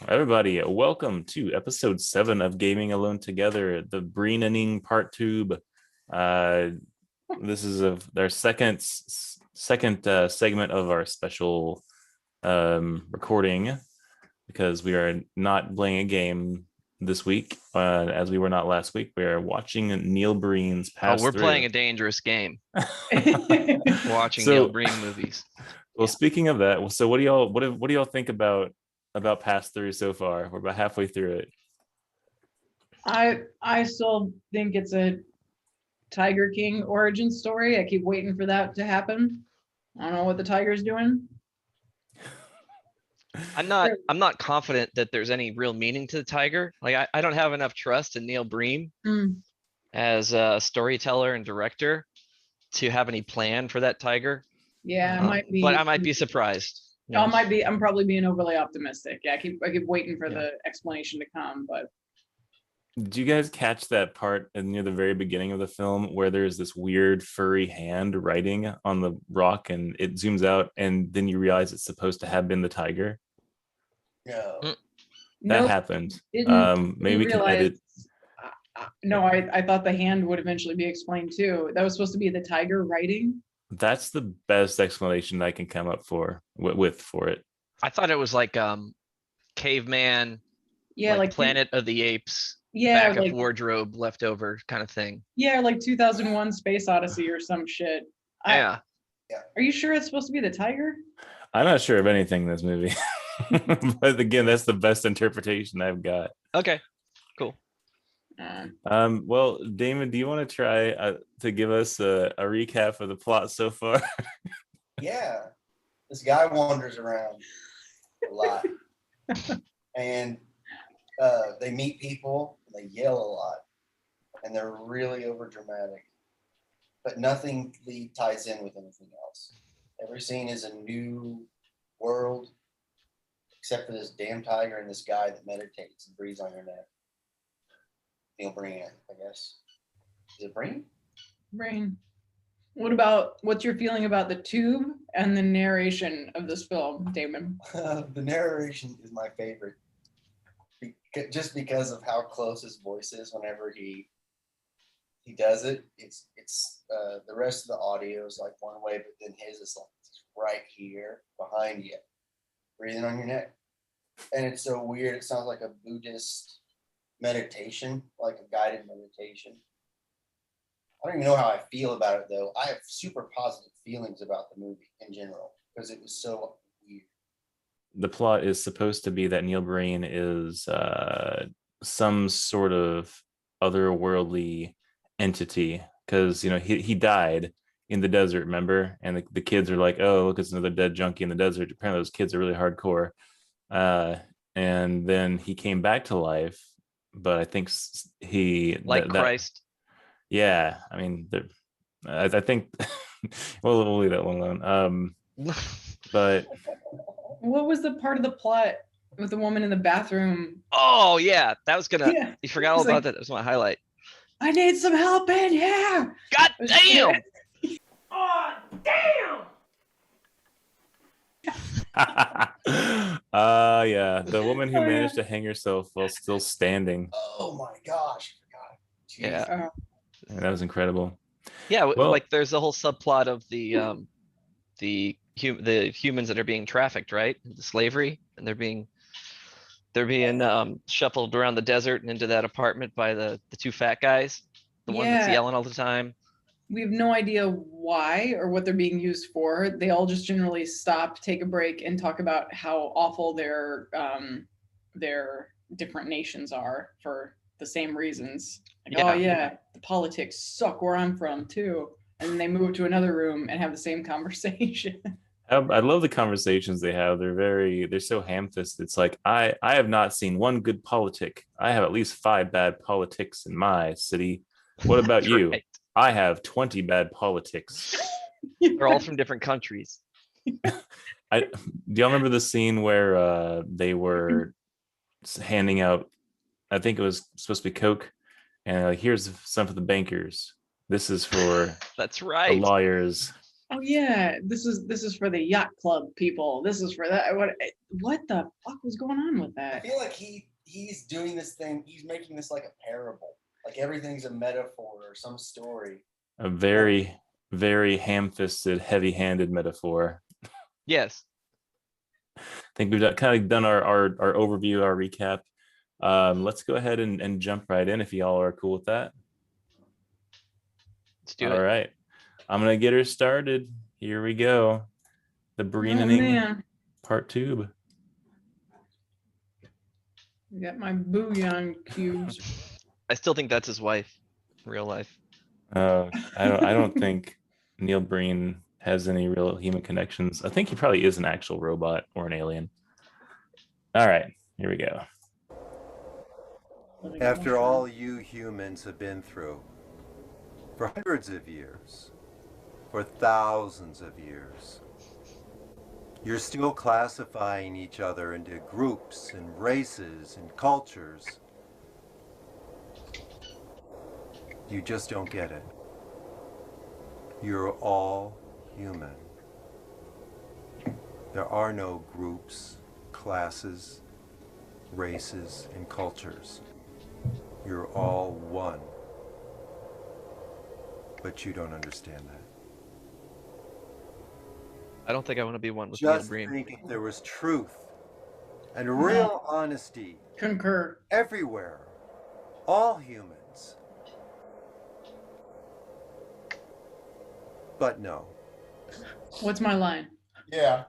Everybody, welcome to episode 7 of Gaming Alone Together, the Breen-ening part tube. Uh, this is their second segment of our special recording because we are not playing a game this week, as we were not last week. We are watching Neil Breen's Oh, Pass we're playing Through. a dangerous game. Watching Neil So, Breen movies. well, speaking of that, so what do y'all think about Pass Through so far? We're about halfway through it. I still think it's a Tiger King origin story. I keep waiting for that to happen. I don't know what the tiger's doing. I'm not confident that there's any real meaning to the tiger. Like I don't have enough trust in Neil Breen Mm, as a storyteller and director to have any plan for that tiger. yeah, it might But be. I might be surprised. Oh, it might be. I'm probably being overly optimistic. Yeah, I keep waiting for Yeah. the explanation to come, but Did you guys catch that part near the very beginning of the film where there's this weird furry hand writing on the rock and it zooms out and then you realize it's supposed to have been the tiger? No. Mm. That no, happened. didn't Maybe we can realize. edit. No, I thought the hand would eventually be explained too. That was supposed to be the tiger writing. That's the best explanation I can come up with for it. I thought it was like caveman, Yeah, like Planet of the Apes, yeah, back of like wardrobe leftover kind of thing. yeah, like 2001 Space Odyssey or some shit. Yeah. Are you sure it's supposed to be the tiger? I'm not sure of anything in this movie. But again, that's the best interpretation I've got. Okay. Cool. Well, Damon, do you want to try to give us a recap of the plot so far? Yeah. This guy wanders around a lot. And they meet people, and they yell a lot. And they're really over dramatic. But nothing ties in with anything else. Every scene is a new world, except for this damn tiger and this guy that meditates and breathes on your neck. Neil Breen, I guess. Is it Breen? Brain. What's your feeling about the tube and the narration of this film, Damon? The narration is my favorite, just because of how close his voice is whenever he does it. It's the rest of the audio is like one way, but then his is like right here behind you, breathing on your neck, and it's so weird. It sounds like a Buddhist meditation, like a guided meditation. I don't even know how I feel about it though. I have super positive feelings about the movie in general because it was so weird. The plot is supposed to be that Neil Breen is some sort of otherworldly entity because he died in the desert, remember? And the kids are like, oh, look, it's another dead junkie in the desert. Apparently those kids are really hardcore. And then he came back to life, but I think he Christ. Yeah, I mean, I think we'll leave that one alone. But What was the part of the plot with the woman in the bathroom? Oh yeah, that was gonna. Yeah. You forgot all It's about like- that. That was my highlight. I need some help in here. God damn! Oh, damn. Yeah, the woman who managed to hang herself while still standing. Oh my gosh! God, Yeah. That was incredible. Yeah, Well- like there's the whole subplot of the humans that are being trafficked, right? The slavery, and they're being shuffled around the desert and into that apartment by the two fat guys, the one that's Yeah. yelling all the time. We have no idea why or what they're being used for. They all just generally stop, take a break, and talk about how awful their different nations are for the same reasons. Like, Yeah. oh yeah, the politics suck where I'm from too. And then they move to another room and have the same conversation. I love the conversations they have. They're so ham-fisted. It's like I have not seen one good politic. I have at least 5 bad politics in my city. What about That's you? right. I have 20 bad politics. They're all from different countries. Do y'all remember the scene where they were handing out, I think it was supposed to be Coke, and like, here's some for the bankers. This is for That's the right. lawyers. Oh yeah, this is for the yacht club people. This is for that. What the fuck was going on with I that? feel like he's doing this thing. He's making this like a parable. Like everything's a metaphor or some story. A very, very ham-fisted, heavy-handed metaphor. Yes. I think we've kind of done our overview, our recap. Let's go ahead and jump right in if y'all are cool with that. Let's do All it. right. I'm going to get her started. Here we go. The Oh Breen-ening man, part tube. I got my bouillon cubes. I still think that's his wife, in real life. I don't think Neil Breen has any real human connections. I think he probably is an actual robot or an alien. All right, here we go. After all you humans have been through, for hundreds of years, for thousands of years, you're still classifying each other into groups and races and cultures. You just don't get it. You're all human. There are no groups, classes, races, and cultures. You're all one. But you don't understand that. I don't think I want to be one with Neil Just Breen. think if there was truth and real honesty Concur. everywhere, all humans. But no. What's my line? Yeah.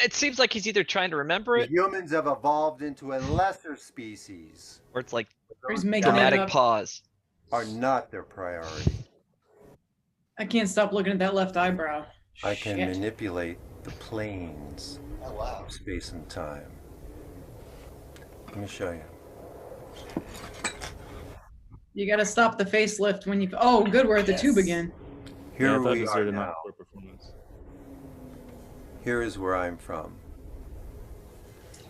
It seems like he's either trying to remember The it, humans have evolved into a lesser species. or it's like Or he's making it dramatic up. pause. Are not their priority. I can't stop looking at that left eyebrow. I can Shit. manipulate the planes Oh wow. of space and time. Let me show you. You gotta stop the facelift when you. Oh, good. We're at the tube Yes. again. Here I thought we are deserted now. not poor performance. Here is where I'm from.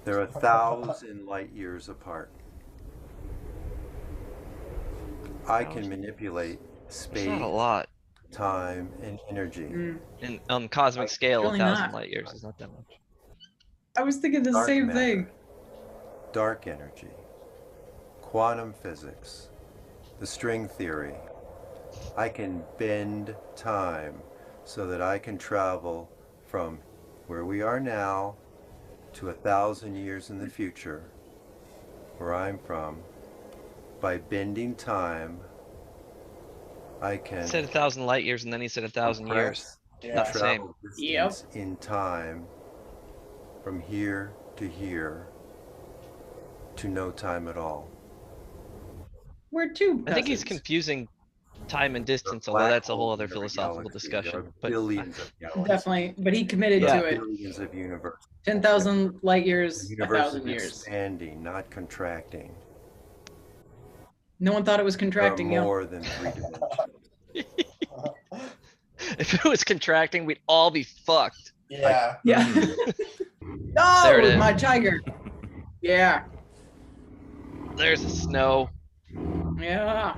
They're 1,000 light years apart. I can manipulate It's space, not a lot. time, and energy. In cosmic scale, Really 1,000 not. light years is not that much. I was thinking the Dark same matter, thing. dark energy, quantum physics, the string theory. I can bend time so that I can travel from where we are now to 1,000 years in the future, where I'm from. By bending time, I He can said 1,000 light years, and then he said 1,000 years. compress Not the same. travel distance in time from here to here to no time at all. We're tube I think he's cousins. confusing time and distance, although Black that's a whole holes other in every philosophical galaxy. discussion. There are But billions of galaxies. Definitely, but he committed Yeah. to it. Billions of universes. 10,000 light The years, universe 1,000 is years. expanding, not contracting. No one thought it was There are contracting, yo. more than 3 dimensions. if it was contracting, we'd all be fucked. Yeah. Yeah. Oh, There it is. my tiger. Yeah. There's the snow. Yeah.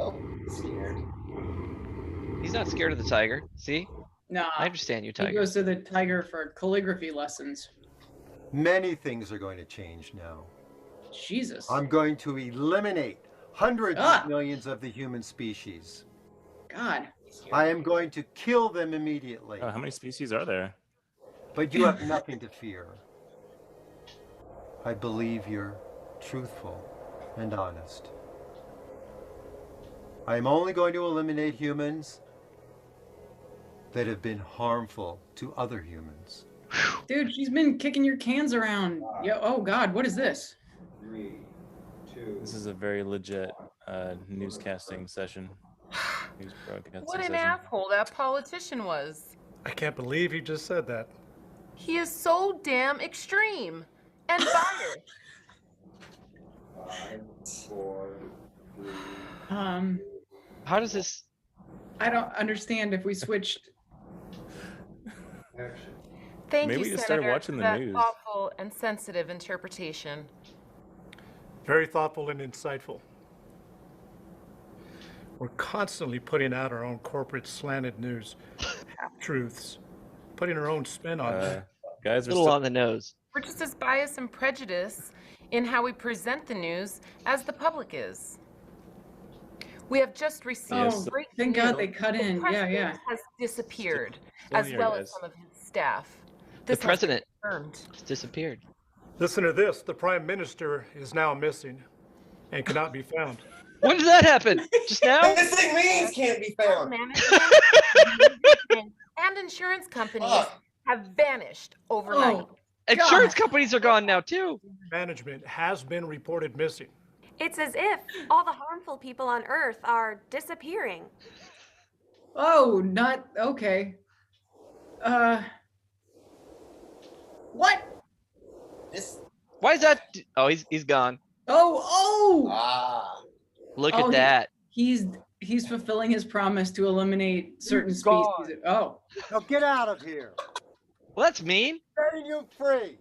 Oh, scared. He's not scared of the tiger. See? Nah. I understand you, He tiger. goes to the tiger for calligraphy lessons. Many things are going to change now. Jesus. I'm going to eliminate hundreds Ah. of millions of the human species. God. I am going to kill them immediately. Oh, how many species are there? But you have nothing to fear. I believe you're truthful and honest. I am only going to eliminate humans that have been harmful to other humans. Dude, she's been kicking your cans around. Yo, oh God, what is this? 3, 2. This is a very legit newscasting session. News broadcasting What an session. asshole that politician was. I can't believe you just said that. He is so damn extreme and biased. 5, 4, 3. How does this? I don't understand if we switched. Action. Thank Maybe you, we just Senator, started watching for the that news. thoughtful and sensitive interpretation. Very thoughtful and insightful. We're constantly putting out our own corporate slanted news, half-truths, putting our own spin on it. Guys, A we're little still on the nose. We're just as biased and prejudiced in how we present the news as the public is. We have just received Oh, breaking thank God news. they cut The in. Yeah, president yeah. has disappeared, still as here, well guys. as some of his staff. The This has been president confirmed. has disappeared. Listen to this. The prime minister is now missing and cannot be found. When did that happen? Just now? Missing means can't be found. Management and insurance companies Fuck. have vanished overnight. Oh, Insurance God. companies are gone now too. Management has been reported missing. It's as if all the harmful people on Earth are disappearing. Oh, not okay. What? This. Why is that? Oh, he's gone. Oh, Ah. Look Oh, at that. he's fulfilling his promise to eliminate certain He's species. gone. Oh, Now get out of here. Well, that's mean. Setting you free.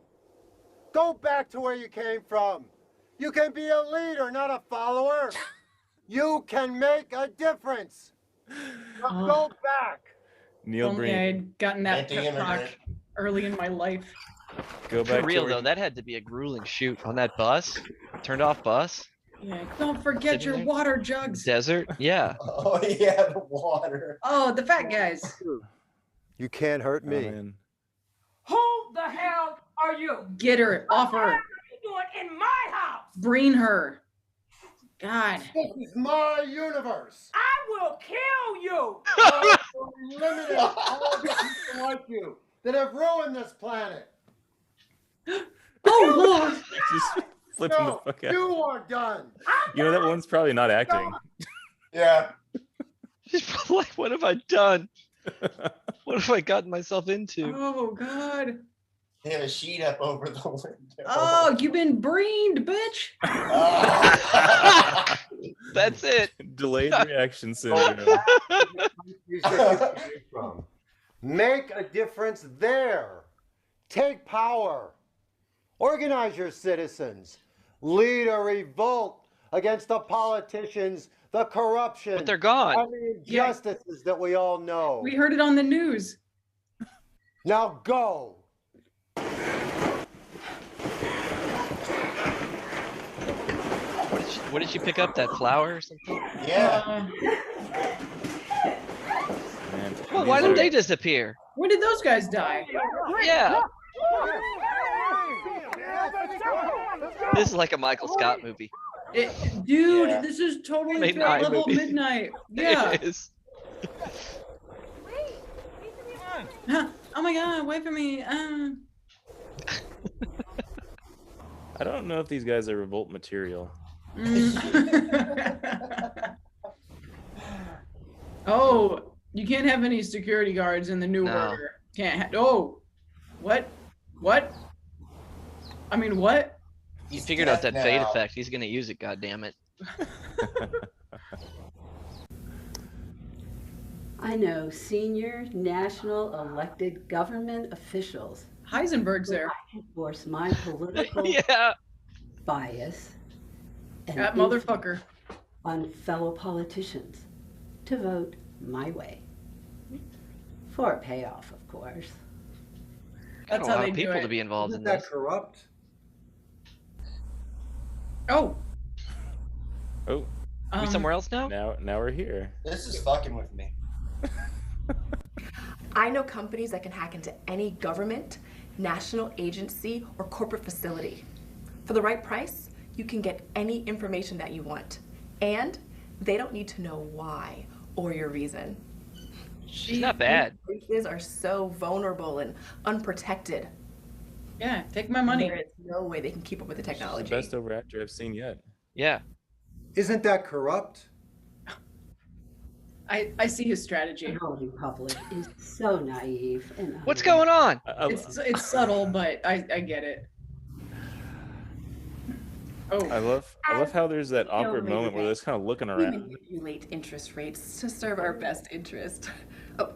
Go back to where you came from. You can be a leader, not a follower. You can make a difference. Now go back. Neil only Breen. I'd gotten that pep Anti-immigrant. talk early in my life. Go For back real to where though, that had to be a grueling shoot on that bus. Turned off bus. Yeah, don't forget Sitting your there. water jugs. Desert. Yeah. Oh yeah, the water. Oh, the fat guys. You can't hurt Oh, me. man. Who the hell are you? Get her off her. What are you doing in my house? Breen her. God. This is my universe. I will kill you. I will eliminate all the people like you that have ruined this planet. Oh, Lord. Just flipping the No, fuck out. you are done. You know, that one's probably not acting. Yeah. She's probably like, what have I done? What have I gotten myself into? Oh, God. They have a sheet up over the window. Oh, you've been breened, bitch. Ah. That's it. Delayed reaction syndrome. You said you came from. Make a difference there. Take power. Organize your citizens. Lead a revolt against the politicians, the corruption, But they're gone. and the injustices that we all know. We heard it on the news. Now go. What did she pick up? That flower or something? Yeah. Man, Well, these why did are- they disappear? When did those guys die? Yeah. This is like a Michael Scott movie. Dude, Yeah. this is totally Midnight threat level movie. midnight. Yeah. It is. Huh. Oh my God, wait for me. I don't know if these guys are revolt material. Oh, you can't have any security guards in the new No. order. Can't. Oh, what? What? I mean, what? He He's figured out dead that fade now. effect. He's gonna use it. God damn it. I know senior national elected government officials Heisenberg's who there. I can force my political Yeah. bias and That influence motherfucker. on fellow politicians to vote my way. For a payoff, of course. That's a how lot they of do people it. to be involved in Isn't that this. corrupt? Oh. Oh, Are we somewhere else now? now we're here. This is fucking with me. I know companies that can hack into any government, national agency, or corporate facility. For the right price, you can get any information that you want. And they don't need to know why or your reason. She's not bad. Places are so vulnerable and unprotected. Yeah, take my money. There is no way they can keep up with the She's the technology. best overactor I've seen yet. Yeah. Isn't that corrupt? I see his strategy. The voting public is so naive and What's going on? It's subtle, but I get it. Oh, I love how there's that awkward maybe moment where they- they're just kind of looking We around. manipulate interest rates to serve our best interest. Oh,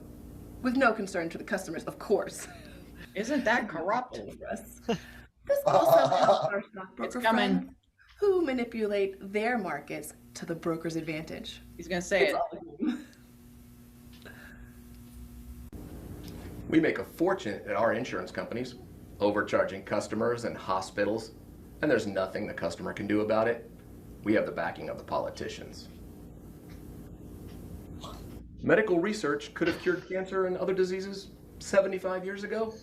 with no concern to the customers, of course. Isn't that corrupt? This also helps our stockbroker It's coming. friends who manipulate their markets to the broker's advantage. He's gonna say It's it. all a game. We make a fortune at our insurance companies, overcharging customers and hospitals, and there's nothing the customer can do about it. We have the backing of the politicians. Medical research could have cured cancer and other diseases 75 years ago.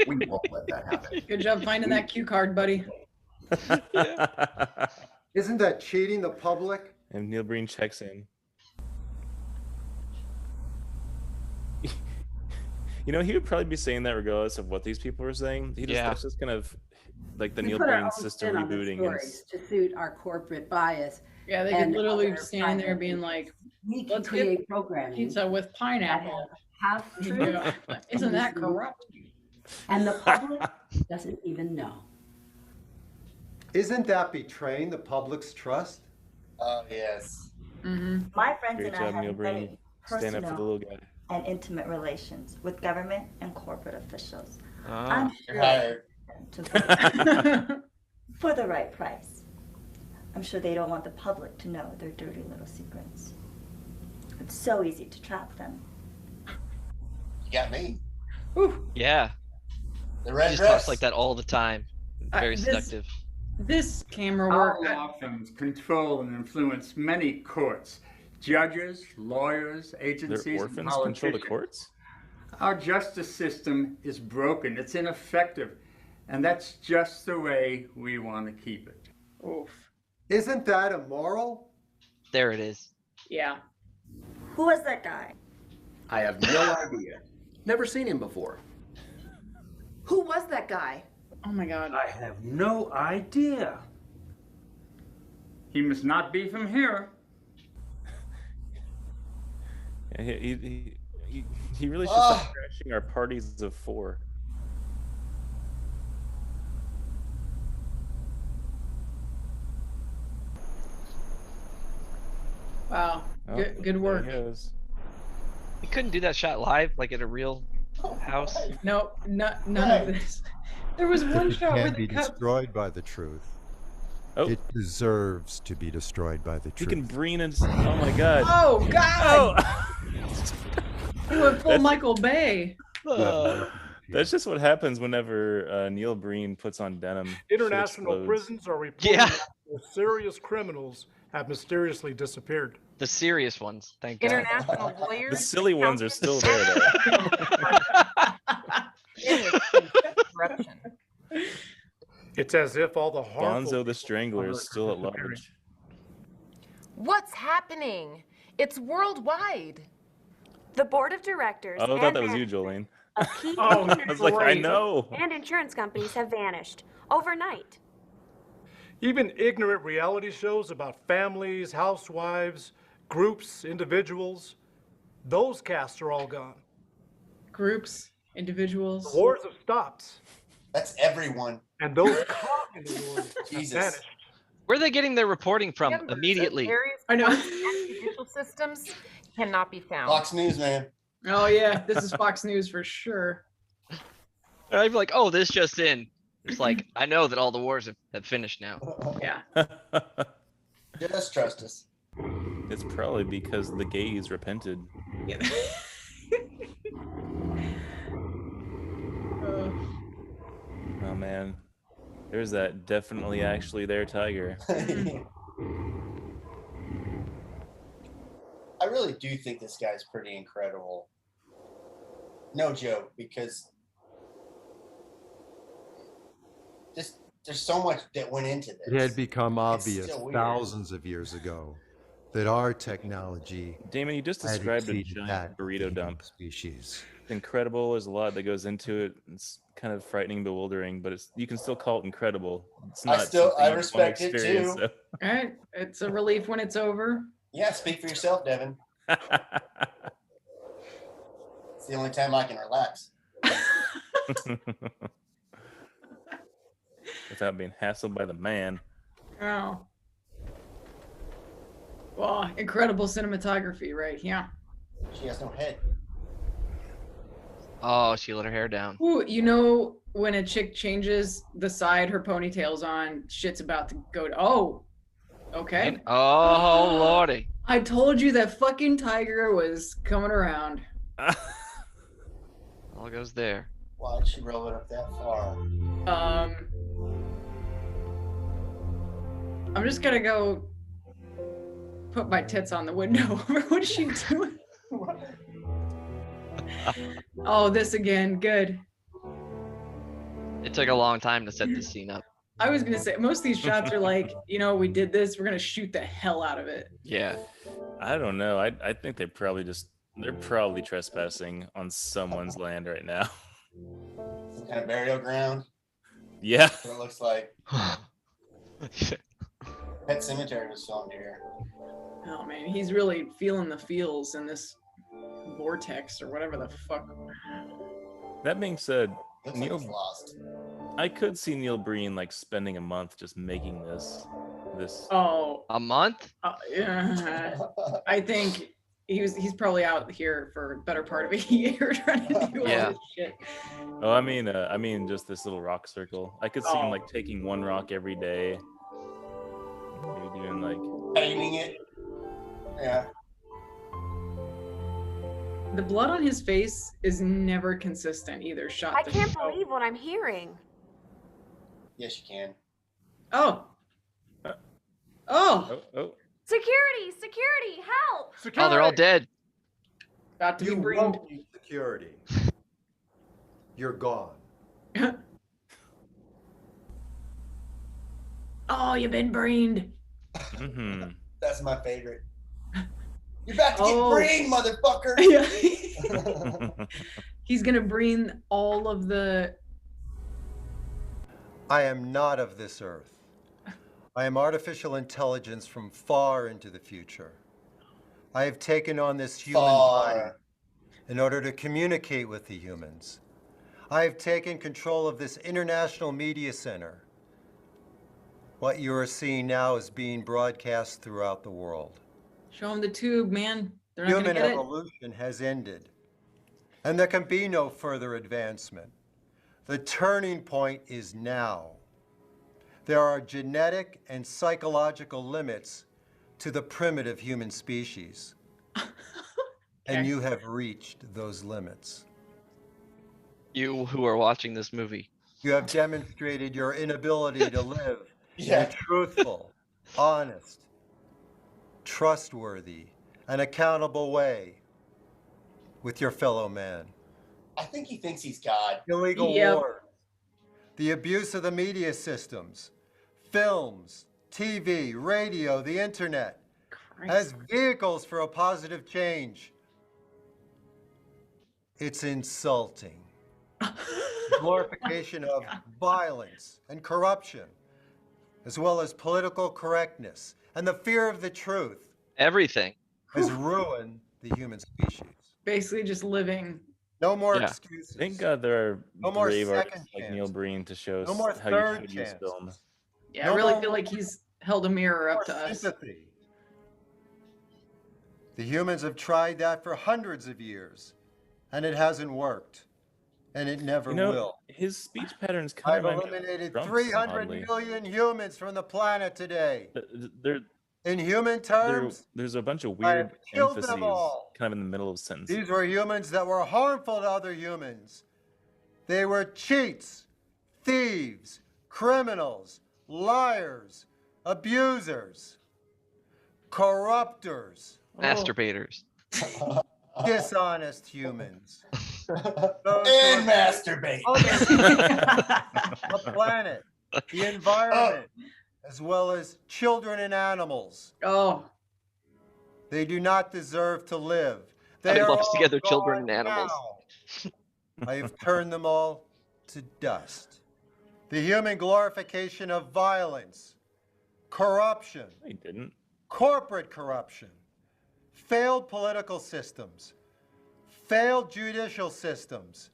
We won't let that happen. Good job finding that cue card, buddy. Isn't that cheating the public? And Neil Breen checks in. You know, he would probably be saying that regardless of what these people are saying. That's just kind of like the We Neil put our Breen own system spin on the rebooting. stories to suit our corporate bias. Yeah, they could literally be standing there being like, we can let's create get programming pizza with pineapple. half truth. Yeah. Isn't that corrupt? And the public doesn't even know. Isn't that betraying the public's trust? Oh, yes. My friends Great and I job, have Neil very Breen. Stand up for the little guy. and intimate relations with government and corporate officials. Ah. I'm You're sure hired. to vote for the right price. I'm sure they don't want the public to know their dirty little secrets. It's so easy to trap them. You got me. Yeah. The He red just dress. talks like that all the time. Very this- seductive. This camera Our work. law firms control and influence many courts, judges, lawyers, agencies, Their and orphans control the politicians. courts? Our justice system is broken. It's ineffective. And that's just the way we want to keep it. Oof. Isn't that immoral? There it is. Yeah. Who was that guy? I have no idea. Never seen him before. Who was that guy? Oh my God. I have no idea. He must not be from here. Yeah, he really should stop crashing our parties of 4. Wow. Good work. There he is. You couldn't do that shot live, like at a real house. No, none of this. There was one shot where Can they be cut. destroyed by the truth. Oh. It deserves to be destroyed by the He truth. can Breen and oh my God. Oh God! Oh. He went full Michael Bay. That's just what happens whenever Neil Breen puts on denim. Shit International explodes. prisons are reporting Yeah. that serious criminals have mysteriously disappeared. The serious ones, thank God. International lawyers. The silly ones are still there, though. Corruption. It's as if all the harmful Bonzo the Strangler is still at large. What's happening? It's worldwide. The board of directors Oh, I thought and that was you, management Jolene. of key Oh, I was like, I know. and insurance companies have vanished overnight. Even ignorant reality shows about families, housewives, groups, individuals, those casts are all gone. Groups, individuals. The wars have stopped, That's everyone. and those caught in the wars have Jesus. vanished. Where are they getting their reporting from Remember, immediately? various I know. courts and judicial systems cannot be found. Fox News, man. Oh yeah, this is Fox News for sure. I'd be like, oh, this just in. It's like, I know that all the wars have finished now. Yeah. Just trust us. It's probably because the gays repented. Yeah. Oh man, there's that definitely actually there tiger. I really do think this guy's pretty incredible. No joke, because there's so much that went into this. It had become obvious still weird. thousands of years ago that our technology Damon, you just had described a exceeded giant that burrito of dump. species. Incredible. There's a lot that goes into it. It's kind of frightening, bewildering, but you can still call it incredible. It's not. I respect it too. So. All right. It's a relief when it's over. Yeah, speak for yourself, Devin. It's the only time I can relax. Without being hassled by the man. Oh. Well, incredible cinematography, right? Yeah. She has no head. Oh, she let her hair down. Ooh, you know when a chick changes the side her ponytail's on, shit's about to go to. Oh, okay. Oh, lordy. I told you that fucking tiger was coming around. All goes there. Why'd she roll it up that far? I'm just gonna go put my tits on the window. What is she doing? Oh, this again. Good. It took a long time to set this scene up. I was gonna say most of these shots are like, you know, we did this. We're gonna shoot the hell out of it. Yeah. I don't know. I think they're probably trespassing on someone's land right now. Some kind of burial ground. Yeah. That's what it looks like. Pet Cemetery was filmed here. Oh man, he's really feeling the feels in this vortex or whatever the fuck. That being said, Looks like Neil, it's lost. I could see Neil Breen like spending a month just making this. Oh, A month? Yeah. I think he's probably out here for a better part of a year trying to do all Yeah. this shit. Oh, I mean, just this little rock circle. I could see him like taking one rock every day. Maybe doing like Painting it. Yeah. The blood on his face is never consistent either. Shot. I to can't shot. believe what I'm hearing. Yes, you can. Oh. Oh. Oh. Security! Security! Help! Oh, they're all dead. About to be You breened. won't need security. You're gone. Oh, you've been breened. Mm-hmm. That's my favorite. You're about to Oh. get brain, motherfucker. Yeah. He's gonna breen all of the. I am not of this earth. I am artificial intelligence from far into the future. I have taken on this human body Far. in order to communicate with the humans. I have taken control of this international media center. What you are seeing now is being broadcast throughout the world. Show him the tube, man. They're not Human gonna get it. evolution has ended, and there can be no further advancement. The turning point is now. There are genetic and psychological limits to the primitive human species, and you have reached those limits. You who are watching this movie. You have demonstrated your inability to live in Yeah. a truthful, honest, trustworthy, and accountable way with your fellow man. I think he thinks he's God. Illegal Yep. war, the abuse of the media systems, films, TV, radio, the internet, as vehicles for a positive change. It's insulting. Glorification of violence and corruption, as well as political correctness and the fear of the truth, Everything. has ruined the human species. Basically, just living. No more Yeah. excuses. Thank God there are No more brave second artists like chances. Neil Breen to show No more how third you should use chances. film. Yeah, No I really more- feel like he's held a mirror up More to us. sympathy. The humans have tried that for hundreds of years, and it hasn't worked, and it never You know, will. his speech patterns kind I've of remind me of eliminated Trump's, 300 oddly. million humans from the planet today. There, In human terms, there's a bunch of I weird have killed emphases them all. kind of in the middle of sentences. These were humans that were harmful to other humans. They were cheats, thieves, criminals, liars, abusers, corruptors, Masturbators. dishonest humans. And masturbate. The planet, the environment, as well as children and animals. Oh. They do not deserve to live. How They he are lumps all together children gone and animals. now. I have turned them all to dust. The human glorification of violence, corruption, He didn't. corporate corruption, failed political systems, failed judicial systems,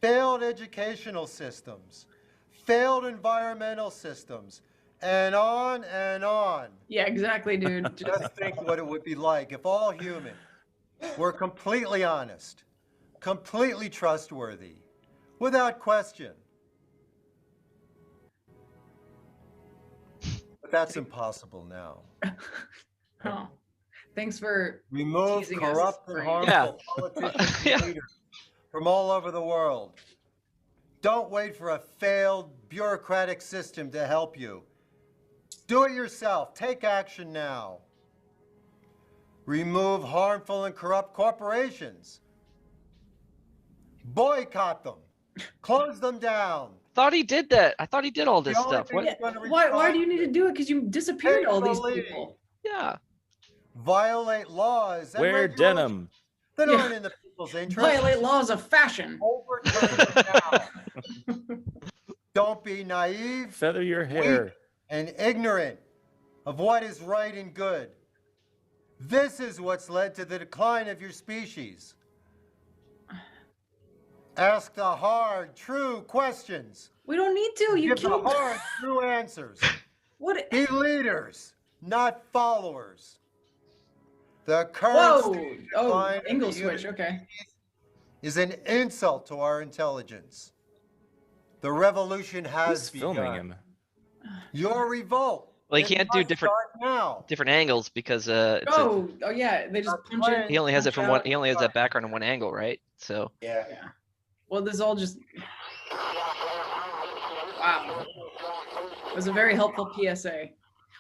failed educational systems, failed environmental systems, and on and on. Yeah, exactly, dude. Just think what it would be like if all humans were completely honest, completely trustworthy, without question. But that's impossible now. Oh, thanks for Remove teasing us, corrupt and Breen. harmful politicians and leaders from all over the world. Don't wait for a failed bureaucratic system to help you. Do it yourself. Take action now. Remove harmful and corrupt corporations. Boycott them. Close them down. Thought he did that. I thought he did all this The only stuff. thing What? that's gonna Why do you need to do it? Because you disappeared Take all the these lead. people. Yeah. Violate laws and Wear regulations denim. that Yeah. aren't in the people's interest. Violate laws of fashion. Overturn them now. Don't be naive, Feather your hair. weak, and ignorant of what is right and good. This is what's led to the decline of your species. Ask the hard, true questions. We don't need to. You Give the killed. hard, true answers. What? Be leaders, not followers. The current Whoa! state Oh, decline of angle the human switch. Okay. is an insult to our intelligence. The revolution has Who's begun. filming him? Your revolt. Well, he it can't do must different start now. different angles because it's Oh yeah. They just punch it. he only has it from punch one. out. He only has that background in one angle, right? So Yeah. Yeah. Well, this all just. Wow. It was a very helpful PSA.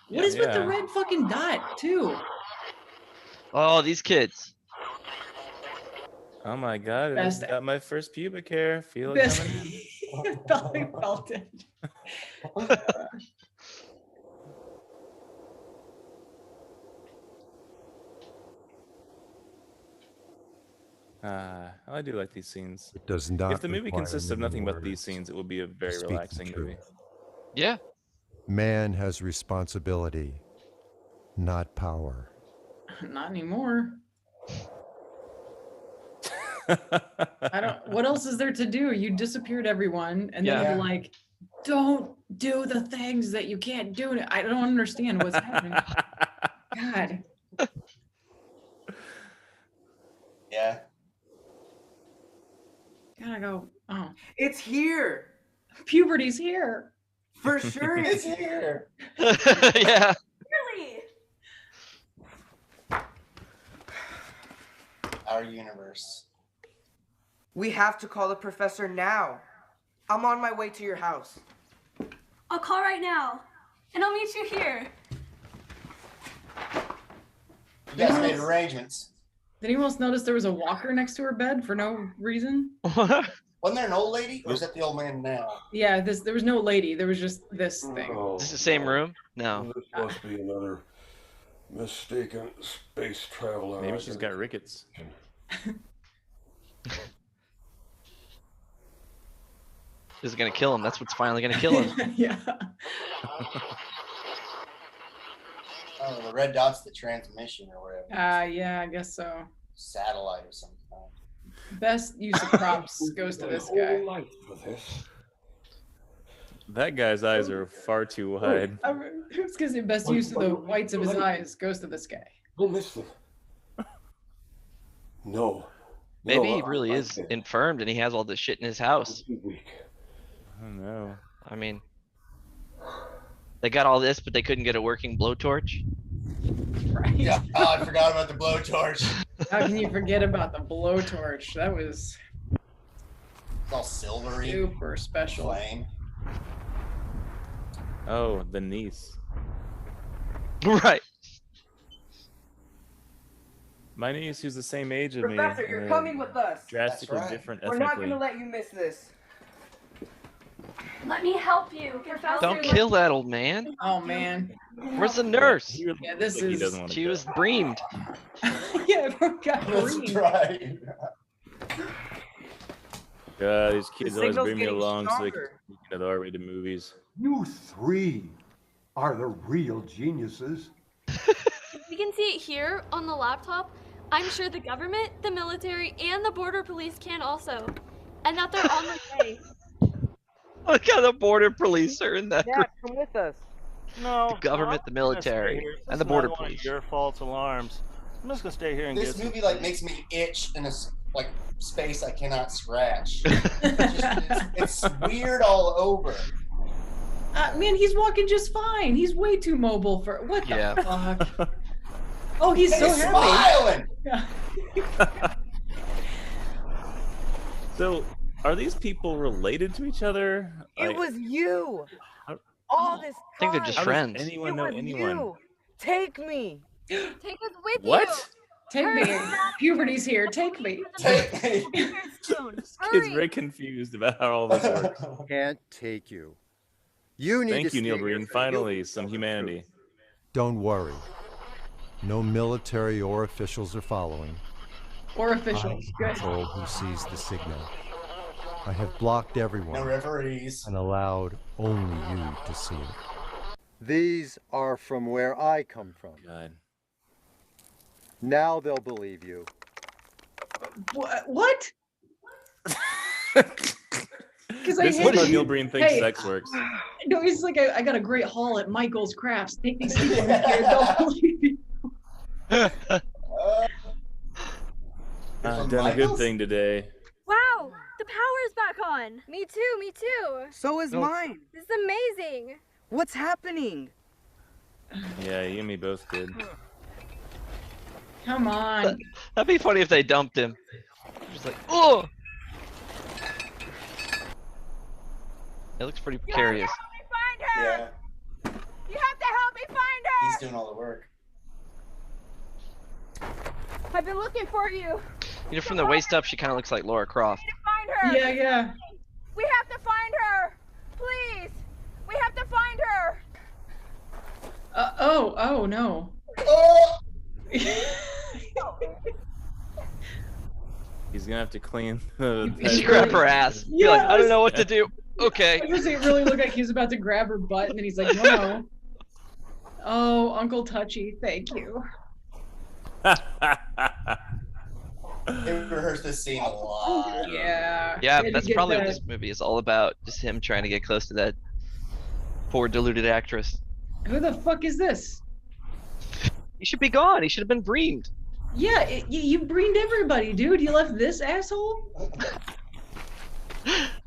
What is with the Yeah. red fucking dot too? oh, these kids. Oh my god, I Best- got my first pubic hair. Feel it Best- coming. Belly felt it. I do like these scenes. It does not If the movie require consists of many nothing but words these scenes, it will be a very speak the relaxing truth. movie. Yeah. Man has responsibility, not power. Not anymore. I don't. What else is there to do? You disappeared everyone, and then Yeah. you're like, "Don't do the things that you can't do." I don't understand what's happening. God. Yeah. Gotta go. Oh, It's here. puberty's here. For sure It's here. yeah. Really? Our universe. We have to call the professor now. I'm on my way to your house. I'll call right now, and I'll meet you here. You guys made arrangements. Did anyone else notice there was a walker next to her bed for no reason? Wasn't there an old lady, or is that the old man now? Yeah, there was no lady. There was just this thing. Is this the same room? No. This must be another mistaken space traveler. Maybe she's got rickets. This is gonna kill him. That's what's finally gonna kill him. Yeah. Oh, the red dot's the transmission or whatever. Yeah, I guess so. Satellite or something. Best use of props goes to this guy. That guy's eyes are far too wide. It's because the best use of the whites of his eyes goes to this guy. Don't miss them. No. Maybe No, he really is infirmed and he has all this shit in his house. I don't know. I mean, they got all this, but they couldn't get a working blowtorch. Right. Yeah. Oh, I forgot about the blowtorch. How can you forget about the blowtorch? That was It's all silvery. super special. Flame. Oh, the niece. Right. My niece, who's the same age as me. Professor, you're and coming with us. Drastically That's right. different We're not ethnically. going to let you miss this. Let me help you, Professor. Don't kill that old man. Oh man. Where's the nurse? Yeah, this He is. doesn't want to She go. was breamed. Yeah, everyone got That's green. right. God, these kids always signal's bring me getting along so they can stronger. sneak into the R-rated movies. You three are the real geniuses. We can see it here on the laptop. I'm sure the government, the military, and the border police can also. And that they're on their way. Look how the border police are in that Yeah, group. come with us. No. The government, the military, and the border police. Your false alarms. I'm just gonna stay here and This get movie like makes me itch in a like space I cannot scratch. It's weird all over. Man, he's walking just fine. He's way too mobile for what the fuck. Oh, he's so happy. Smiling. Yeah. So, are these people related to each other? It was you. How- All this time. I think they're just How does friends. anyone It know was anyone? you. Take me. Take us with What? you. Take me. Puberty's here. Take me. Take me. This kid's very confused about how all this works. Can't take you. You need Thank to you, Neil stay Breen. here for Finally, you. some humanity. Don't worry. No military or officials are following. Or officials. I Good. control who sees the signal. I have blocked everyone No referees. and allowed only you to see it. These are from where I come from. God. Now they'll believe you. What? Because This is how Neil Breen thinks sex works. No, he's like, I got a great haul at Michael's Crafts. Take these people in here. They'll believe you. I've done a good thing today. Wow, the power's back on. Me too, me too. So is mine. This is amazing. What's happening? Yeah, you and me both did. Come on. That'd be funny if they dumped him. Just like, oh. It looks pretty precarious. Find her! Yeah, You have to help me find her! he's doing all the work. I've been looking for you. You know, from the waist up, she kind of looks like Laura Croft. Find her! Yeah, yeah. We have to find her! Please! We have to find her! Oh no. Oh! He's gonna have to clean the. She grabbed her ass. Be like, I don't know what to do. Okay. I guess it really looked like he was about to grab her butt, and then he's like, no. Oh, Uncle Touchy, thank you. They rehearsed this scene a lot. Yeah. Yeah, Had to that's get probably what that- this movie is all about. Just him trying to get close to that poor deluded actress. Who the fuck is this? He should be gone. He should have been breamed. Yeah, you breened everybody, dude. You left this asshole?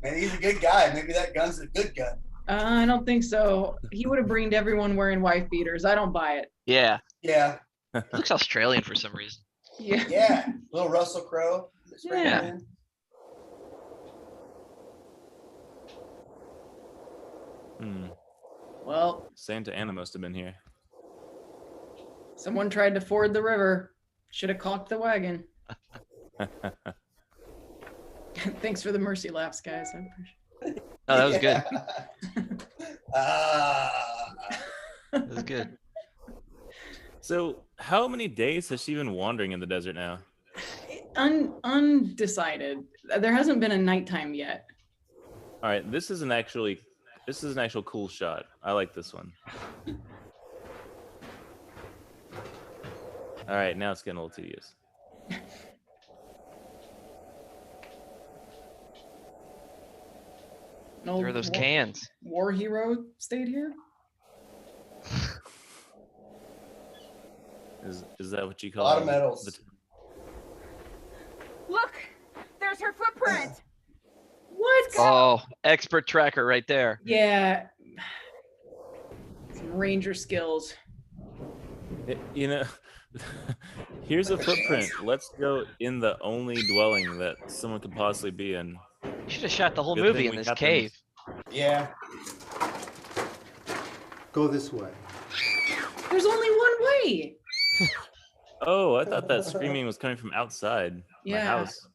Man, he's a good guy. Maybe that gun's a good gun. I don't think so. He would have breened everyone wearing wife beaters. I don't buy it. Yeah. Yeah. He looks Australian for some reason. Yeah. Yeah. Little Russell Crowe. Yeah. Well, Santa Ana must have been here. someone tried to ford the river. Should have caulked the wagon. Thanks for the mercy laughs, guys. I appreciate it. Oh, that was good. That was good. So, how many days has she been wandering in the desert now? Undecided. There hasn't been a nighttime yet. All right, this is an actual cool shot. I like this one. All right, now it's getting a little tedious. An There are those cans. War hero stayed here. Is that what you A call lot of medals. Look! There's her footprint! What? Oh, expert tracker right there. Yeah. Some ranger skills. You know, here's a footprint. Let's go in the only dwelling that someone could possibly be in. You should have shot the whole Good movie thing in we this got them. cave. Yeah. Go this way. There's only one way. Oh, I thought that screaming was coming from outside my Yeah. house.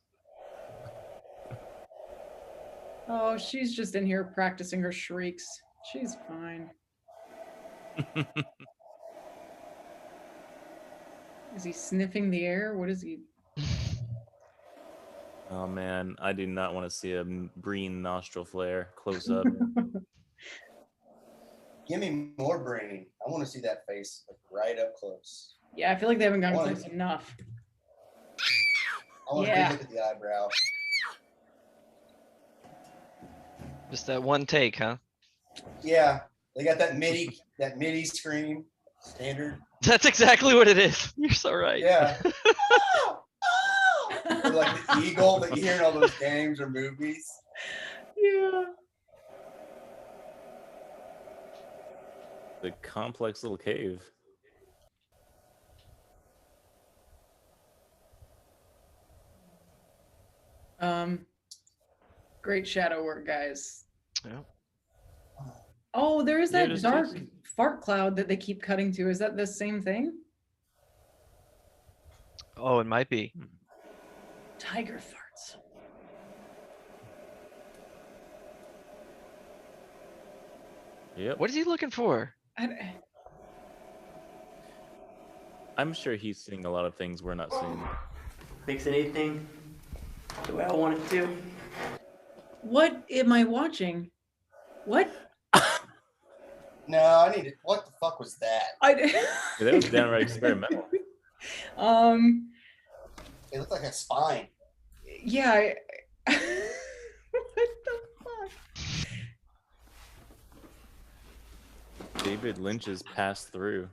Oh, she's just in here practicing her shrieks. She's fine. Is he sniffing the air? What is he? Oh man, I do not want to see a Breen nostril flare close up. Give me more Breen. I want to see that face like, right up close. Yeah, I feel like they haven't gone I wanna- close enough. I want Yeah. to look at the eyebrow. Just that one take, huh? Yeah, they got that MIDI screen standard. That's exactly what it is. You're so right. Yeah. Or like the eagle that you hear in all those games or movies. Yeah. The complex little cave. Great shadow work, guys. Yeah. Oh, there is Yeah, that just dark fart cloud that they keep cutting to. Is that the same thing? Oh, it might be. Tiger farts. Yep. What is he looking for? I'm sure he's seeing a lot of things we're not seeing. Makes anything the way I want it to. What am I watching? What? No, I need it. What the fuck was that? Yeah, that was downright experimental. It looked like a spine. Yeah. What the fuck? David Lynch's passed through.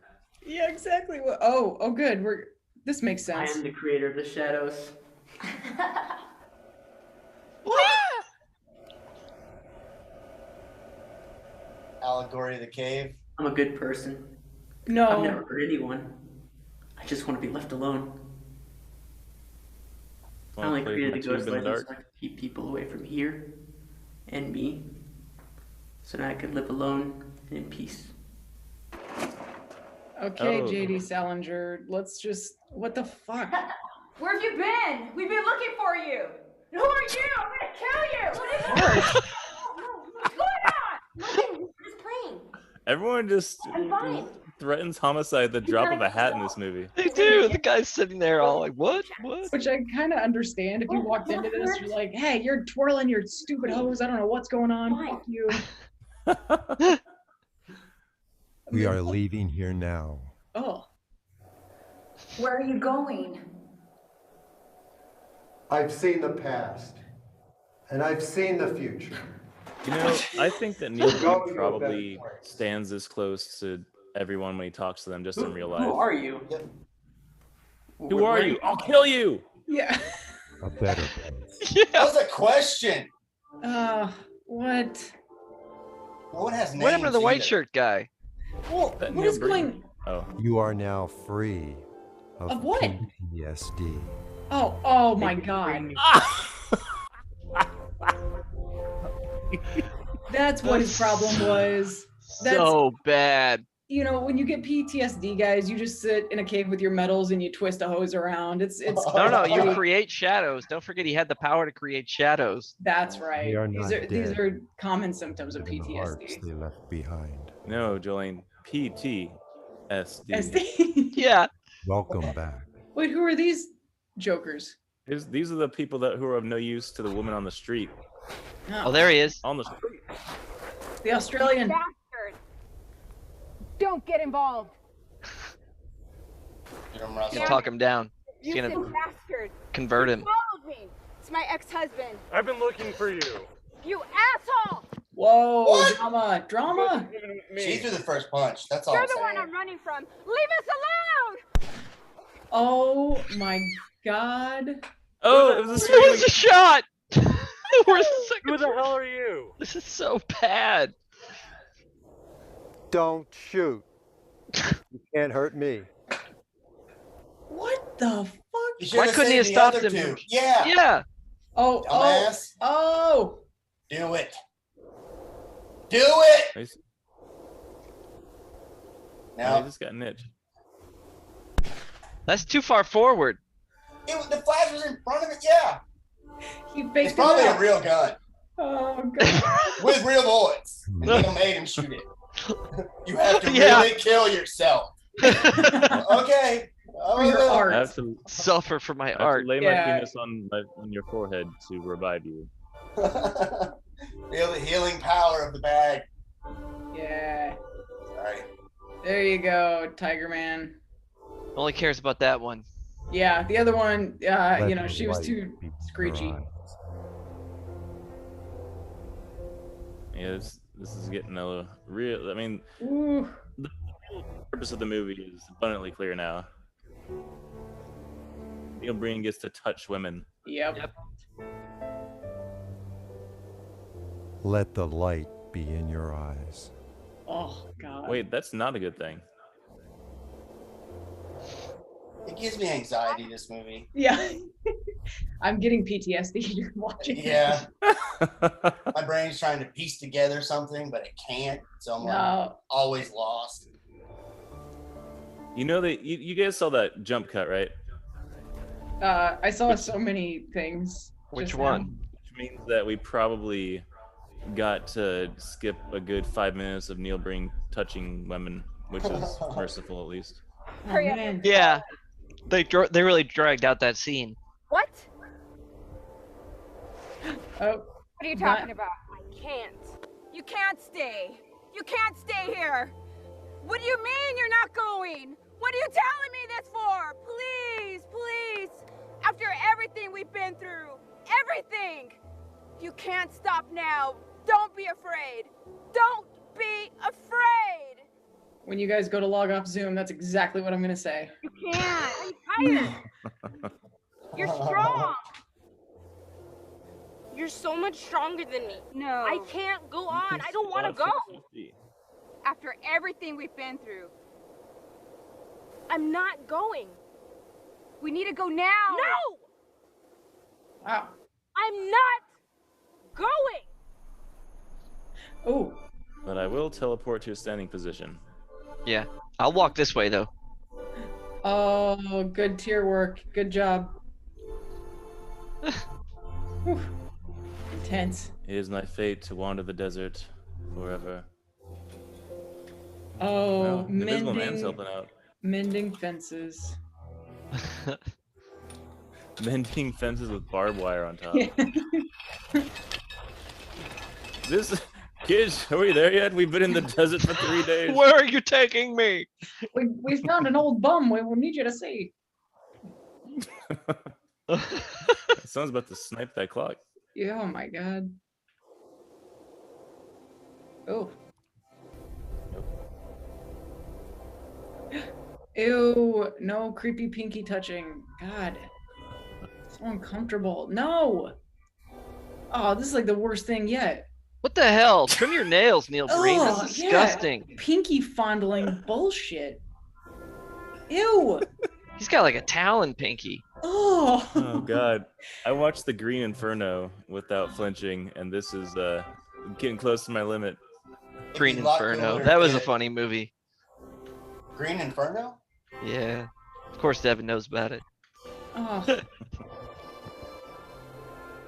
Yeah, exactly. Oh, good. This makes sense. I am the creator of the shadows. Allegory of the cave. I'm a good person. No. I've never hurt anyone. I just want to be left alone. I only created the ghost legend so I could keep people away from here and me, so that I could live alone and in peace. Okay, JD Salinger. Let's just. What the fuck? Where have you been? We've been looking for you. Who are you? I'm gonna kill you. What is What's going on? Nothing. Just playing. Everyone just I'm fine. threatens homicide at the drop of a hat in this movie. They do. The guy's sitting there all like, what? What? Which I kind of understand. If you walked into this, you're like, hey, you're twirling your stupid hose. I don't know what's going on. Fuck you. We are leaving here now. Oh. Where are you going? I've seen the past, and I've seen the future. You know, I think that Neil Going to a better probably place. stands this close to everyone when he talks to them just in real life. Who are you? Who are you? I'll kill you. Yeah. A better place. That was a question. What? What has names? What happened to the white either? shirt guy? Well, what is going? Oh. You are now free Of what? PTSD. Oh my God. That's what his problem was. That's, So bad. you know, when you get PTSD, guys, you just sit in a cave with your medals and you twist a hose around. It's No, you create shadows. Don't forget he had the power to create shadows. That's right. They are These not are these dead. are common symptoms of In the hearts PTSD. they left behind. No, Jolene. PTSD. SD. Yeah. Welcome back. Wait, who are these jokers? These are the people who are of no use to the woman on the street. Oh, there he is. On the street. The Australian. Bastard! Don't get involved. Get him, You Russell. can talk him down. He's You gonna bastard! convert him. You followed me. It's my ex-husband. I've been looking for you. You asshole! Whoa, What? drama. She threw the first punch. That's all You're I'm the saying. one I'm running from. Leave us alone! Oh my God. Oh, it was a It was a shot. We're Who the hell are you? This is so bad. Don't shoot. You can't hurt me. What the fuck? You should Why couldn't he have saved the stopped other him? two. Yeah. Yeah. Oh, Dumbass. oh. Do it. Do it. Now he No. just got an itch. That's too far forward. The flash was in front of it. Yeah. He It's faked probably it a out. real gun Oh God. with real bullets. And they made him shoot it. You have to Yeah. really kill yourself. Okay. For your art. I have to Suffer for my I have to art. lay Yeah. my penis on your forehead to revive you. Feel the healing power of the bag. Yeah. Sorry. There you go, Tiger Man. Only cares about that one. Yeah, the other one, Let you know, the she was light too be screechy. bright. Yeah, this is getting a real. I mean, Ooh. the real purpose of the movie is abundantly clear now. Neil Breen gets to touch women. Yep. Let the light be in your eyes. Oh God. Wait, that's not a good thing. It gives me anxiety, this movie. Yeah. I'm getting PTSD watching. Yeah. My brain's trying to piece together something, but it can't. So I'm like always lost. You know that you guys saw that jump cut, right? I saw so many things. Which just one? now. Which means that we probably got to skip a good 5 minutes of Neil Breen touching women, which is merciful at least. Hurry up. Yeah, they really dragged out that scene. What? Oh. What are you talking about? I can't. You can't stay. You can't stay here. What do you mean you're not going? What are you telling me this for? Please, please. After everything we've been through, everything. You can't stop now. Don't be afraid. Don't be afraid. When you guys go to log off Zoom, that's exactly what I'm gonna say. You can't. I'm tired. You're strong. You're so much stronger than me. No. I can't go on. I don't want to go. After everything we've been through. I'm not going. We need to go now. No! Wow. I'm not going. Oh. But I will teleport to a standing position. Yeah, I'll walk this way though. Oh, good tier work. Good job. Whew. Intense. It is my fate to wander the desert forever. Oh, Well, the Invisible Man's helping out. mending fences. Mending fences with barbed wire on top. This kids, are we there yet? We've been in the desert for 3 days. Where are you taking me? We found an old bum. We will need you to see. Someone's about to snipe that clock. Yeah, oh my God. Oh. Ew, no creepy pinky touching. God. So uncomfortable. No. Oh, this is like the worst thing yet. What the hell? Trim your nails, Neil Breen. Oh, That's disgusting. Yeah. Pinky fondling bullshit. Ew. He's got like a talon pinky. Oh. Oh God. I watched the Green Inferno without flinching, and this is getting close to my limit. Green Inferno. That was a funny movie. Green Inferno? Yeah. Of course Devin knows about it. Oh.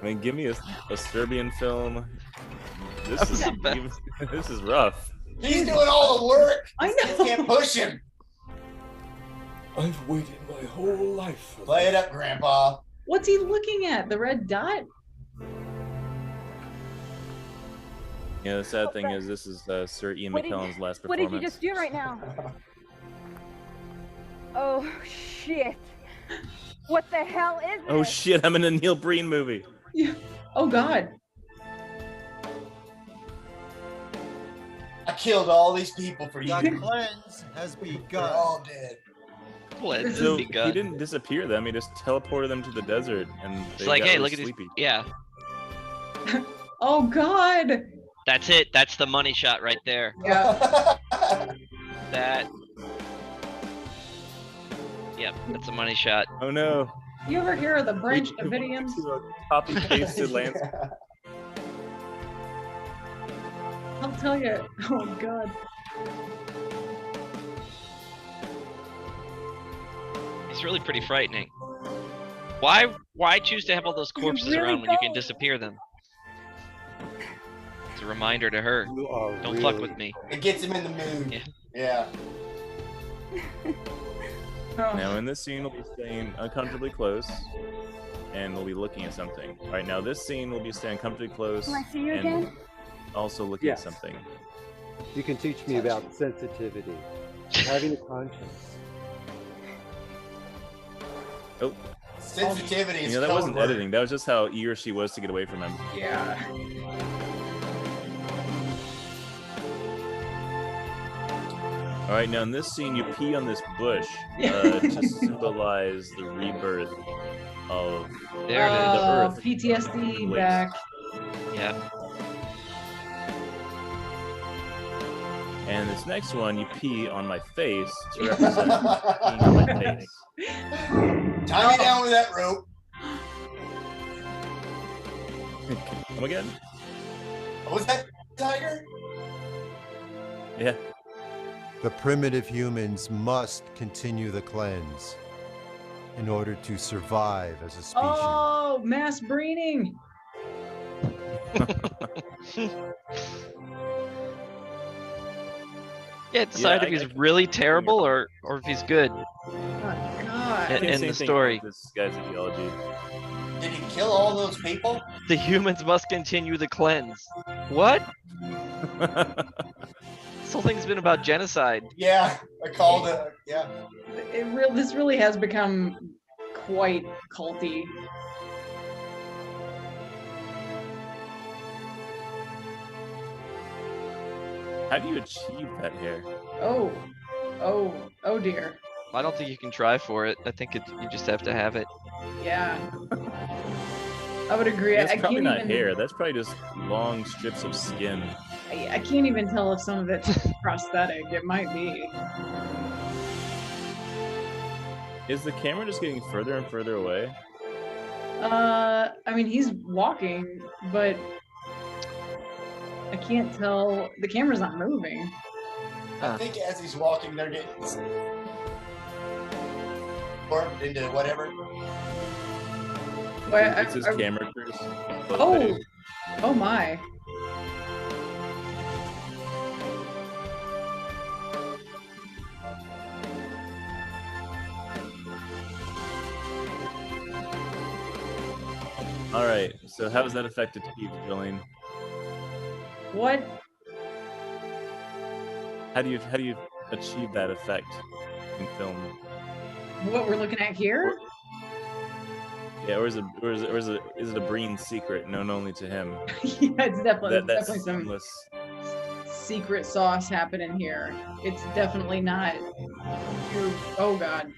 I mean, give me a Serbian film. This is this is rough. He's doing all the work. I know. Can't push him. I've waited my whole life for Play it up, Grandpa. What's he looking at? The red dot? Yeah, the sad thing is this is Sir Ian McKellen's last What performance. did you just do right now? Oh, shit. What the hell is Oh this? shit, I'm in a Neil Breen movie. Yeah. Oh God. I killed all these people for you. The cleanse has They're begun. all dead. So he didn't disappear them, he just teleported them to the desert and It's they like, got hey, really look at sleepy. these. Yeah. Oh God. That's it. That's the money shot right there. Yeah. That. Yep, that's a money shot. Oh no. You ever hear of the Branch Davidians? Copy pasted Lance. I'll tell you. Oh God. It's really pretty frightening. Why choose to have all those corpses really around when you can don't. disappear them? It's a reminder to her. Don't fuck with me. It gets him in the mood. Yeah. Now in this scene we'll be staying uncomfortably close and we'll be looking at something. Alright, now this scene will be staying uncomfortably close Can I see you and again? also looking Yes. at something. You can teach me about sensitivity, having a conscience. Oh. Sensitivity is that code wasn't word. editing, that was just how eager she was to get away from him. Yeah. All right, now in this scene, you pee on this bush to symbolize the rebirth of the Earth. PTSD Waste. back. Yeah. And this next one, you pee on my face to represent peeing on my face. Tie me down with that rope. Come again? Was that tiger? Yeah. The primitive humans must continue the cleanse in order to survive as a species. Oh, mass breening. Yeah, decide if he's really terrible or if he's good. Oh, God. In the story. This guy's ideology. Did he kill all those people? The humans must continue the cleanse. What? This whole thing's been about genocide. Yeah, I called it. Yeah. This really has become quite culty. How do you achieve that hair? Oh dear. I don't think you can try for it. I think you just have to have it. Yeah. I would agree. That's I probably can't not even, hair. That's probably just long strips of skin. I can't even tell if some of it's prosthetic. It might be. Is the camera just getting further and further away? I mean, he's walking, but I can't tell. The camera's not moving. I think as he's walking, they're getting warped into whatever. It's his camera crews. Oh my. All right. So how has that affected Steve, Jolene? What? How do you achieve that effect in film? What we're looking at here? Yeah, or is it a Breen secret known only to him? Yeah, it's definitely That's definitely some seamless. secret sauce happening here. It's definitely not. Oh God.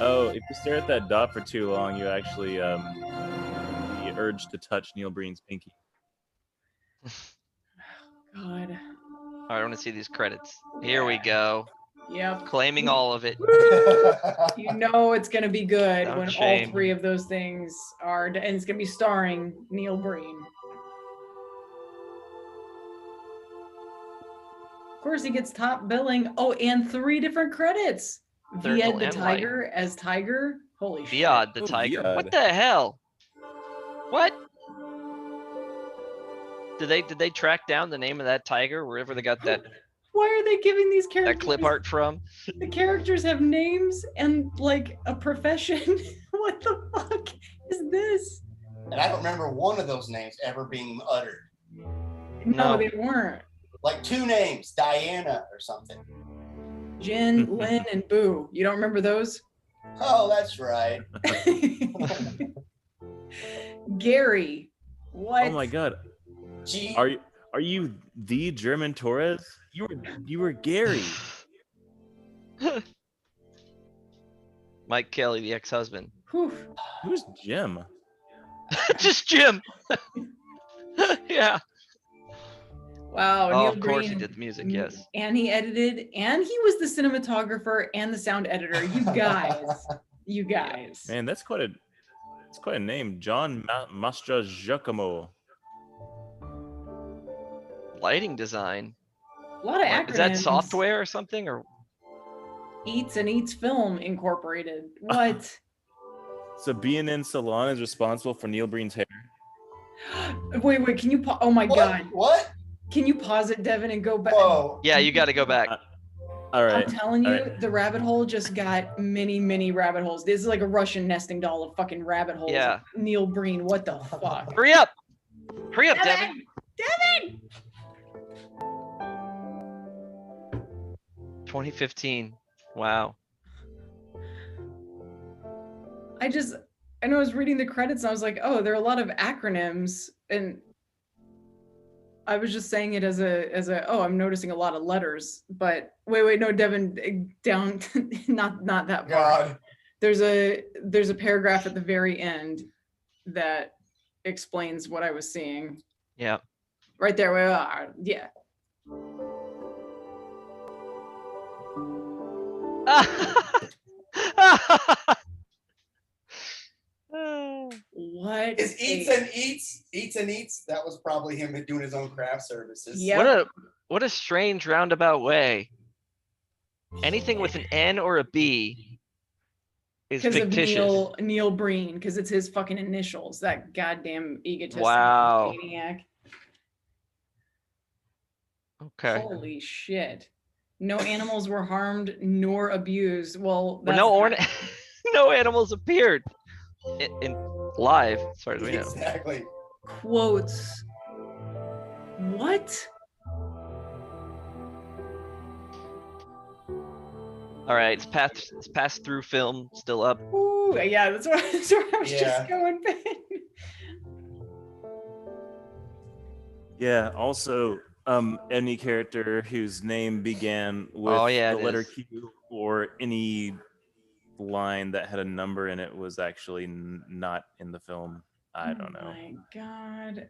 Oh, if you stare at that dot for too long, you actually the urge to touch Neil Breen's pinky. God. All right, I want to see these credits. Here we go. Yep. Claiming all of it. You know it's gonna be good Without when shame. all three of those things are, and it's gonna be starring Neil Breen. Of course, he gets top billing. Oh, and 3 different credits. Third Viad the and Tiger as Tiger. Holy shit. Viad the Tiger. What the hell? What? Did they track down the name of that tiger wherever they got that Why are they giving these characters? clip art from? The characters have names and like a profession. What the fuck is this? And I don't remember one of those names ever being uttered. No, they weren't. Like 2 names, Diana or something. Jin, Lin, and Boo. You don't remember those? Oh, that's right. Gary. What? Oh my God. Are you the German Torres? You were Gary. Mike Kelly, the ex-husband. Who's Jim? Just Jim. Yeah. Wow. Oh, Neil of course he Breen, did the music, yes. And he edited, and he was the cinematographer and the sound editor. You guys. You guys. Man, that's quite a name. John Mastra Giacomo. Lighting design. A lot of acronyms. Is that software or something? Or Eats and Eats Film Incorporated. What? So B&N Salon is responsible for Neil Breen's hair. Wait, can you oh my God. What? Can you pause it, Devin, and go back? Whoa. Yeah, you got to go back. All right. I'm telling you, all right. the rabbit hole just got many rabbit holes. This is like a Russian nesting doll of fucking rabbit holes. Yeah. Neil Breen, what the fuck? Hurry up, Devin. Devin! 2015. Wow. I know I was reading the credits and I was like, oh, there are a lot of acronyms. And I was just saying it as a oh, I'm noticing a lot of letters, but wait, no, Devin, down, not that part. God. There's a paragraph at the very end that explains what I was seeing. Yeah. Right there, where we are. Yeah. What Is eats and eats? That was probably him doing his own craft services. What a strange roundabout way. Anything with an N or a B is Because of fictitious. Neil Breen, because it's his fucking initials. That goddamn egotistic Wow. maniac. Okay. Holy shit. No animals were harmed nor abused. Well, that's no animals appeared in live, as far as we know. Exactly. Quotes. What? All right, it's passed through film still up. Ooh, yeah, that's where I was just going, Ben. Yeah. Also, any character whose name began with the letter Q or any line that had a number in it was actually not in the film. I don't know. Oh my God.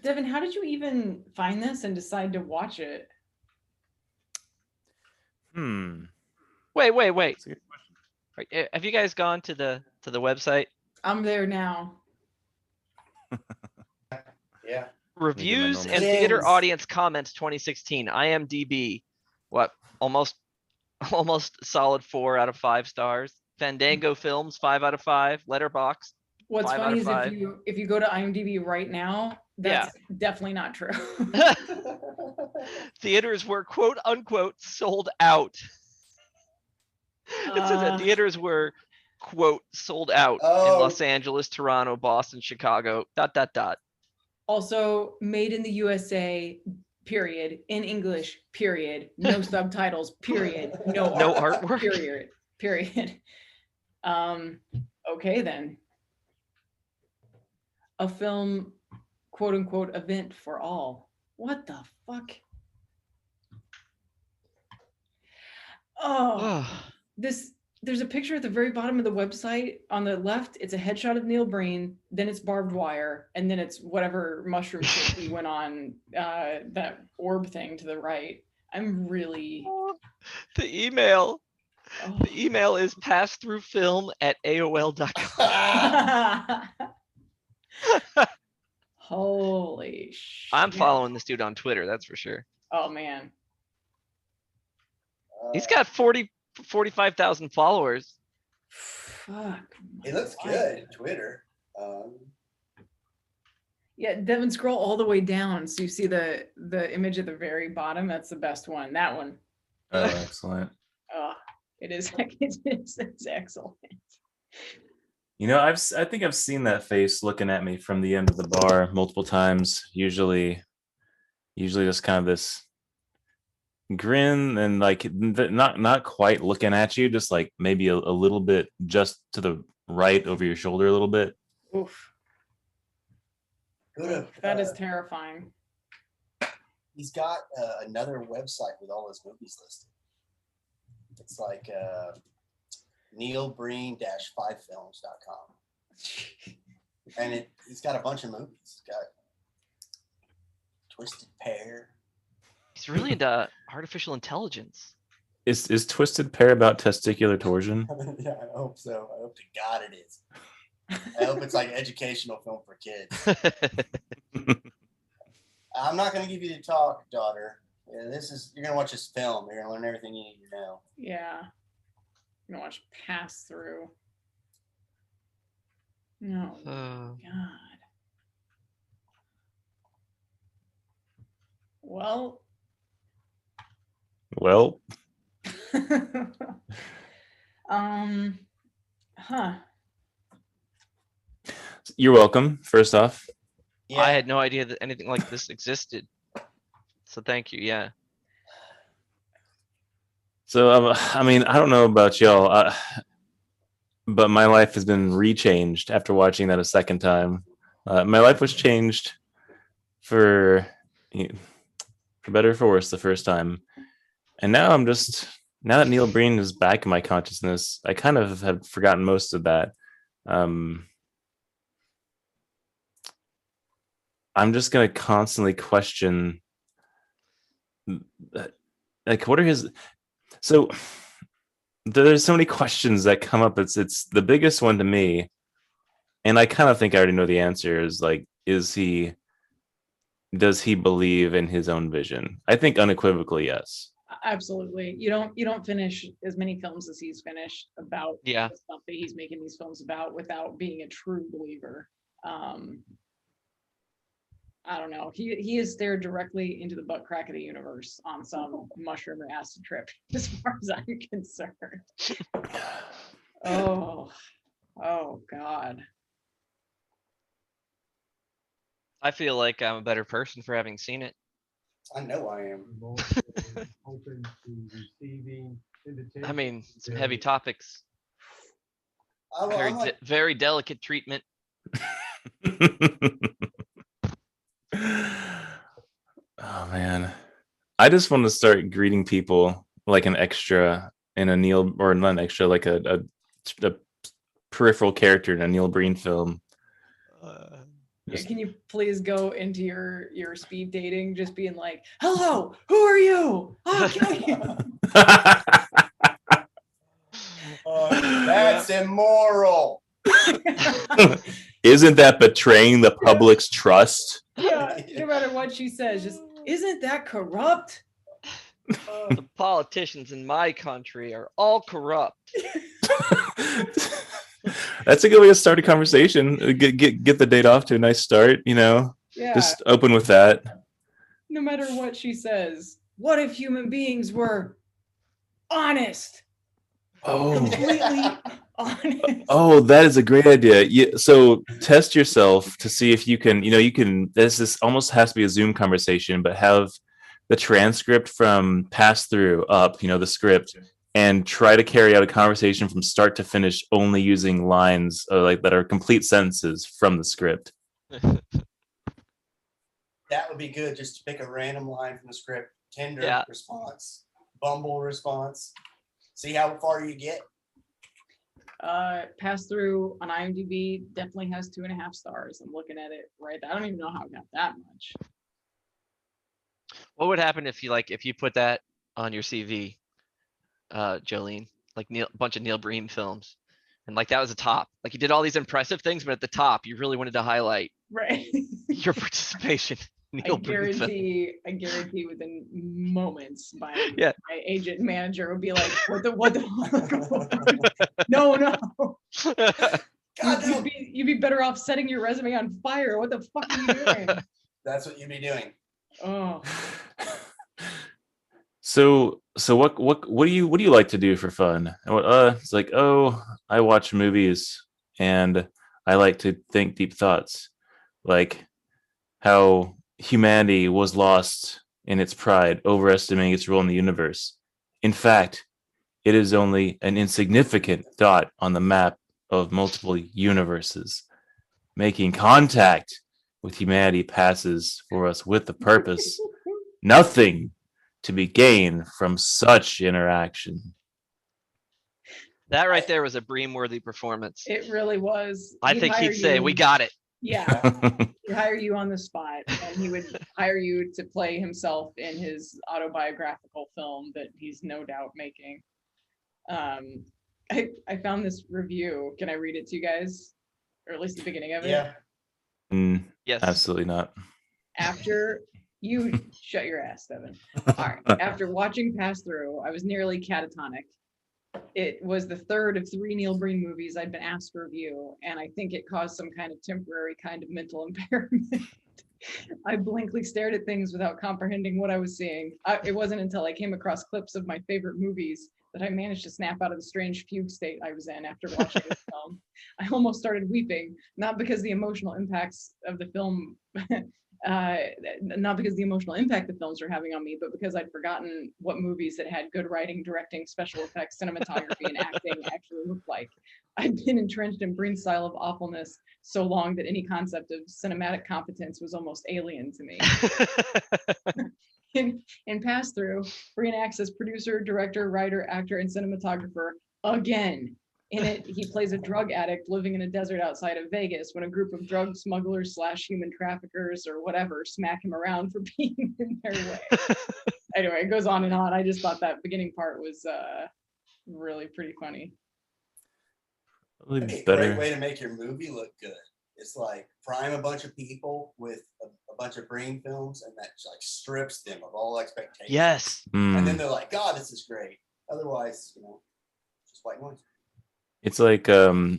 Devin, how did you even find this and decide to watch it? Wait. Right, have you guys gone to the website? I'm there now. Yeah. Reviews and Yes. theater audience comments 2016. IMDb. What? Almost solid 4 out of 5 stars. Fandango Films 5 out of 5. Letterboxd. What's 5 out funny of is 5. if you go to IMDb right now, that's definitely not true. Theaters were quote unquote sold out. It says that theaters were quote sold out in Los Angeles, Toronto, Boston, Chicago. ... Also, made in the USA, period. In English, period. No subtitles, period. No artwork. Period. Okay then. A film, quote unquote, event for all. What the fuck? Oh, there's a picture at the very bottom of the website. On the left, it's a headshot of Neil Breen, then it's barbed wire, and then it's whatever mushroom shit he went on, that orb thing to the right. I'm really... The email is passthroughfilm@aol.com. Holy shit. I'm following this dude on Twitter, that's for sure. Oh man. He's got 45,000 followers. Fuck. It looks good, Twitter. Yeah, Devin, scroll all the way down so you see the image at the very bottom. That's the best one. That one. Oh, excellent. Oh, it is. It's excellent. You know, I think I've seen that face looking at me from the end of the bar multiple times. Usually just kind of this grin and like not quite looking at you, just like maybe a little bit just to the right over your shoulder a little bit. Oof. That is terrifying. He's got another website with all his movies listed. It's like neilbreen-5films.com. And he's got a bunch of movies. He's got Twisted Pair. He's really into artificial intelligence. Is Twisted Pair about testicular torsion? Yeah, I hope so. I hope to God it is. I hope it's like educational film for kids. I'm not going to give you the talk, daughter. Yeah, you're going to watch this film. You're going to learn everything you need to know. Yeah. I'm going to watch Pass Through. No. God. Well. Huh. You're welcome, first off. Yeah. I had no idea that anything like this existed. So thank you, yeah. So, I mean, I don't know about y'all, but my life has been rechanged after watching that a second time. My life was changed for for better or for worse the first time. And now now that Neil Breen is back in my consciousness, I kind of have forgotten most of that. I'm just gonna constantly question, like, what are his? So there's so many questions that come up. It's the biggest one to me, and I kind of think I already know the answer. Is like, does he believe in his own vision? I think unequivocally yes. Absolutely. You don't finish as many films as he's finished about the stuff that he's making these films about without being a true believer. I don't know. He has stared directly into the butt crack of the universe on some mushroom or acid trip, as far as I'm concerned. Oh God. I feel like I'm a better person for having seen it. I know I am. Open to receiving I mean, some heavy topics. I'm like, Very delicate treatment. Oh man, I just want to start greeting people like an extra in a Neil, or not an extra, like a peripheral character in a Neil Breen film. Yeah, can you please go into your speed dating, just being like, "Hello, who are you? Oh, kill you." That's immoral. Isn't that betraying the public's trust? Yeah, no matter what she says, just, isn't that corrupt? The politicians in my country are all corrupt. That's a good way to start a conversation. Get the date off to a nice start, Yeah. Just open with that. No matter what she says, what if human beings were honest? Completely honest. Oh, that is a great idea. Yeah, so test yourself to see if you can, this almost has to be a Zoom conversation, but have the transcript from pass through up, the script, and try to carry out a conversation from start to finish only using lines like that are complete sentences from the script. That would be good, just to pick a random line from the script. Tender response, bumble response. See how far you get. Pass through on IMDb definitely has 2.5 stars. I'm looking at it right there. I don't even know how it got that much. What would happen if you put that on your CV, Jolene, like a bunch of Neil Breen films, and like that was the top. Like you did all these impressive things, but at the top, you really wanted to highlight right your participation. I guarantee within moments my agent manager would be like, what the no. You'd be better off setting your resume on fire. What the fuck are you doing? That's what you'd be doing. Oh. So what do you like to do for fun? It's like, I watch movies and I like to think deep thoughts, like how humanity was lost in its pride, overestimating its role in the universe. In fact, it is only an insignificant dot on the map of multiple universes. Making contact with humanity passes for us with the purpose. Nothing to be gained from such interaction. That right there was a Bream-worthy performance. It really was. I think he'd say, "We got it." Yeah. He'd hire you on the spot, and he would hire you to play himself in his autobiographical film that he's no doubt making. I found this review. Can I read it to you guys? Or at least the beginning of it? Yeah. Yes. Absolutely not. After you shut your ass, Devin. All right. After watching Pass Through, I was nearly catatonic. It was the third of 3 Neil Breen movies I'd been asked to review, and I think it caused some kind of temporary kind of mental impairment. I blankly stared at things without comprehending what I was seeing. It wasn't until I came across clips of my favorite movies that I managed to snap out of the strange fugue state I was in after watching this film. I almost started weeping, not because the emotional impacts of the film not because of the emotional impact the films were having on me, but because I'd forgotten what movies that had good writing, directing, special effects, cinematography, and acting actually looked like. I'd been entrenched in Breen's style of awfulness so long that any concept of cinematic competence was almost alien to me. In Pass Through, Breen acts as producer, director, writer, actor, and cinematographer again. In it, he plays a drug addict living in a desert outside of Vegas when a group of drug smugglers / human traffickers or whatever smack him around for being in their way. Anyway, it goes on and on. I just thought that beginning part was really pretty funny. That'd be a great way to make your movie look good. It's like prime a bunch of people with a bunch of Breen films, and that like strips them of all expectations. Yes. And then they're like, God, this is great. Otherwise, just white noise. It's like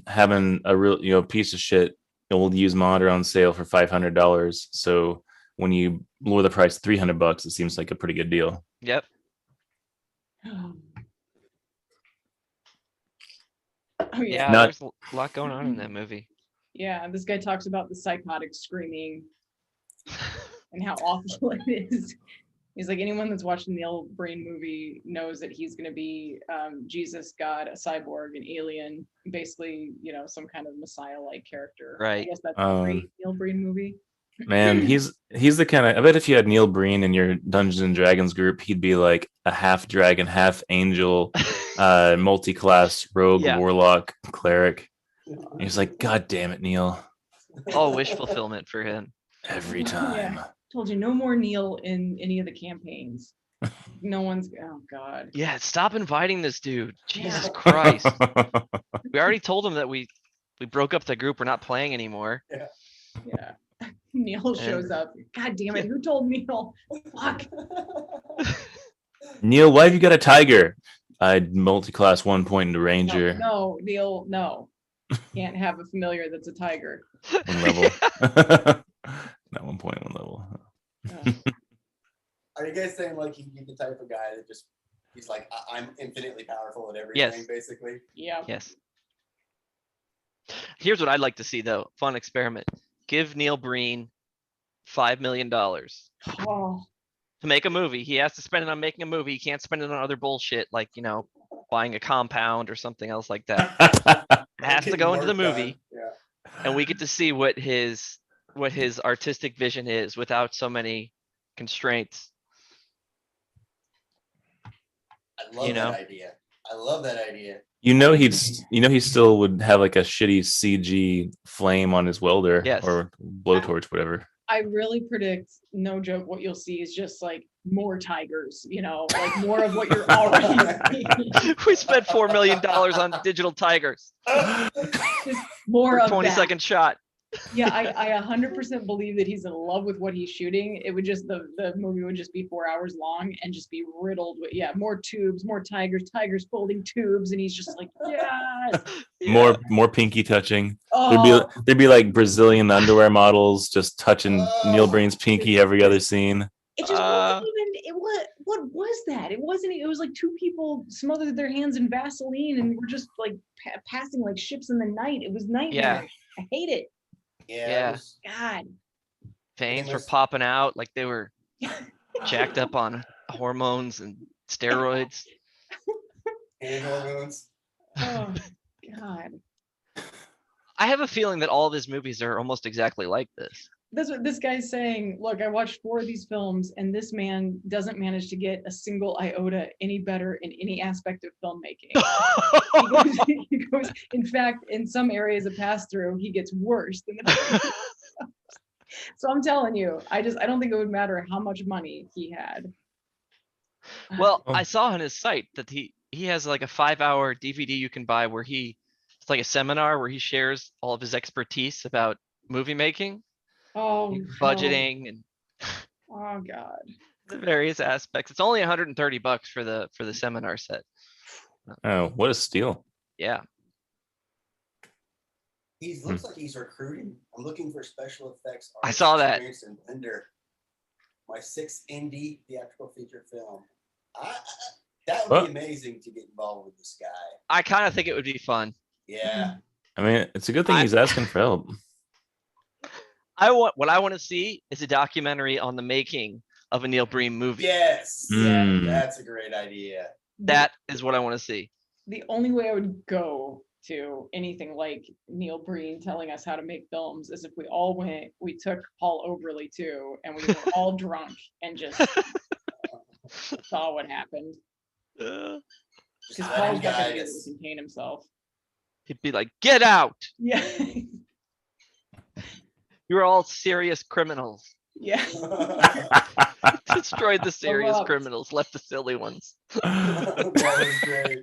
having a real, piece of shit old used monitor on sale for $500. So when you lower the price to $300, it seems like a pretty good deal. Yep. Oh, yeah. There's a lot going on in that movie. Yeah, this guy talks about the psychotic screaming and how awful it is. He's like, anyone that's watched the Neil Breen movie knows that he's going to be Jesus, God, a cyborg, an alien, basically, some kind of Messiah-like character. Right. I guess that's a great Neil Breen movie. Man, he's the kind of. I bet if you had Neil Breen in your Dungeons and Dragons group, he'd be like a half dragon, half angel, multi-class rogue, warlock, cleric. And he's like, God damn it, Neil! All wish fulfillment for him every time. Yeah. Told you, no more Neil in any of the campaigns. No one's. Oh God. Yeah, stop inviting this dude. Jesus Christ. We already told him that we broke up the group. We're not playing anymore. Yeah. Neil shows up. God damn it! Who told Neil? Fuck. Neil, why have you got a tiger? I'd multi-class 1 point into ranger. No, Neil, no. Can't have a familiar that's a tiger. 1 level. Not 1 point, 1 level. Are you guys saying like he's the type of guy that he's like, I'm infinitely powerful at everything, basically? Yeah. Yes. Here's what I'd like to see though. Fun experiment. Give Neil Breen $5 million to make a movie. He has to spend it on making a movie. He can't spend it on other bullshit like, buying a compound or something else like that. It has to go into the movie. And we get to see what his artistic vision is without so many constraints. I love that idea. I love that idea. He still would have like a shitty CG flame on his welder or blowtorch, whatever. I really predict, no joke, what you'll see is just like more tigers, like more of what you're already seeing. We spent $4 million on digital tigers. Just more of 20-second shot. Yeah, I 100% believe that he's in love with what he's shooting. It would just, the movie would just be 4 hours long and just be riddled with, more tubes, more tigers folding tubes. And he's just like, yes. More pinky touching. Oh. There'd be like Brazilian underwear models just touching Neil Breen's pinky every other scene. It just wasn't even, what was that? It was like 2 people smothered their hands in Vaseline and were just like passing like ships in the night. It was nightmare. I hate it. Yeah. God. Veins were popping out like they were jacked up on hormones and steroids. And hormones. Oh, God. I have a feeling that all of his movies are almost exactly like this. That's what this guy's saying. Look, I watched 4 of these films, and this man doesn't manage to get a single iota any better in any aspect of filmmaking. he goes, in fact, in some areas of Pass Through, he gets worse than the So I'm telling you, I don't think it would matter how much money he had. Well, I saw on his site that he has like a 5-hour DVD you can buy where it's like a seminar where he shares all of his expertise about movie making. Oh, budgeting and oh God, the various aspects. It's only $130 for the seminar set. Oh, what a steal! Yeah, He looks like he's recruiting. I'm looking for special effects. I saw that. In Blender, my 6th indie theatrical feature film. That would be amazing to get involved with this guy. I kind of think it would be fun. Yeah. I mean, it's a good thing he's asking for help. What I want to see is a documentary on the making of a Neil Breen movie. Yes. Mm. That's a great idea. That is what I want to see. The only way I would go to anything like Neil Breen telling us how to make films is if we all went, we took Paul Overley too, and we were all drunk and just saw what happened. Because Paul's not going to be able to contain himself. He'd be like, "Get out! Yeah. You're all serious criminals." Yeah. Destroyed the serious Corrupt. criminals, left the silly ones. That was great.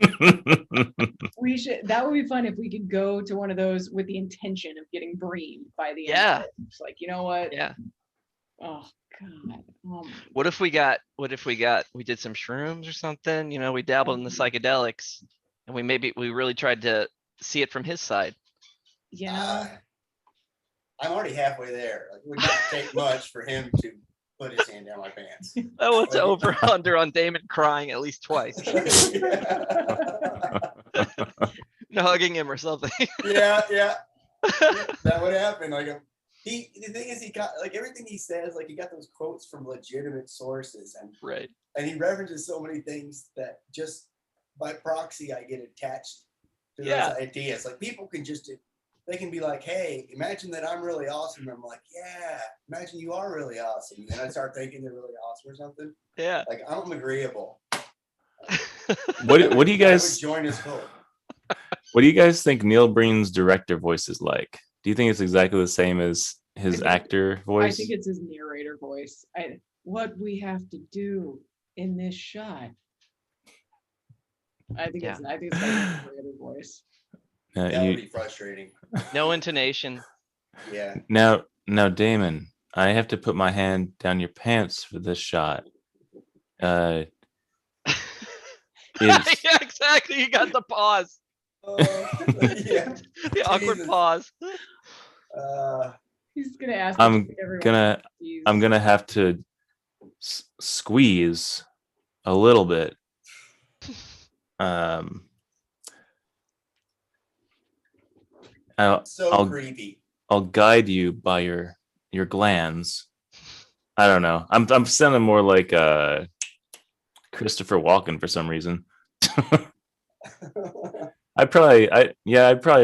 We should. That would be fun if we could go to one of those with the intention of getting Breen by the end. Yeah. Of it. It's like, you know what? Yeah. Oh God. What if we did some shrooms or something? You know, we dabbled in the psychedelics, and we really tried to see it from his side. Yeah. I'm already halfway there. Like, it would not take much for him to put his hand down my pants. Oh, it's over under on Damon crying at least twice. Hugging him or something. Yeah. That would happen. Like, the thing is, he got like everything he says, like he got those quotes from legitimate sources, and right. And he references so many things that just by proxy I get attached to those ideas. Like, people can they can be like, "Hey, imagine that I'm really awesome." And I'm like, "Yeah, imagine you are really awesome." And then I start thinking they're really awesome or something. Yeah. Like, I'm agreeable. What do you guys I would join his cult. What do you guys think Neil Breen's director voice is like? Do you think it's exactly the same as his actor voice? I think it's his narrator voice. What we have to do in this shot. I think it's like his narrator voice. That would be frustrating. No intonation. Yeah. Now, Damon, I have to put my hand down your pants for this shot. Yeah, exactly. You got the pause. The awkward pause. He's gonna ask. I'm gonna have to squeeze a little bit. I'll creepy. I'll guide you by your glands. I don't know. I'm sounding more like Christopher Walken for some reason. I'd probably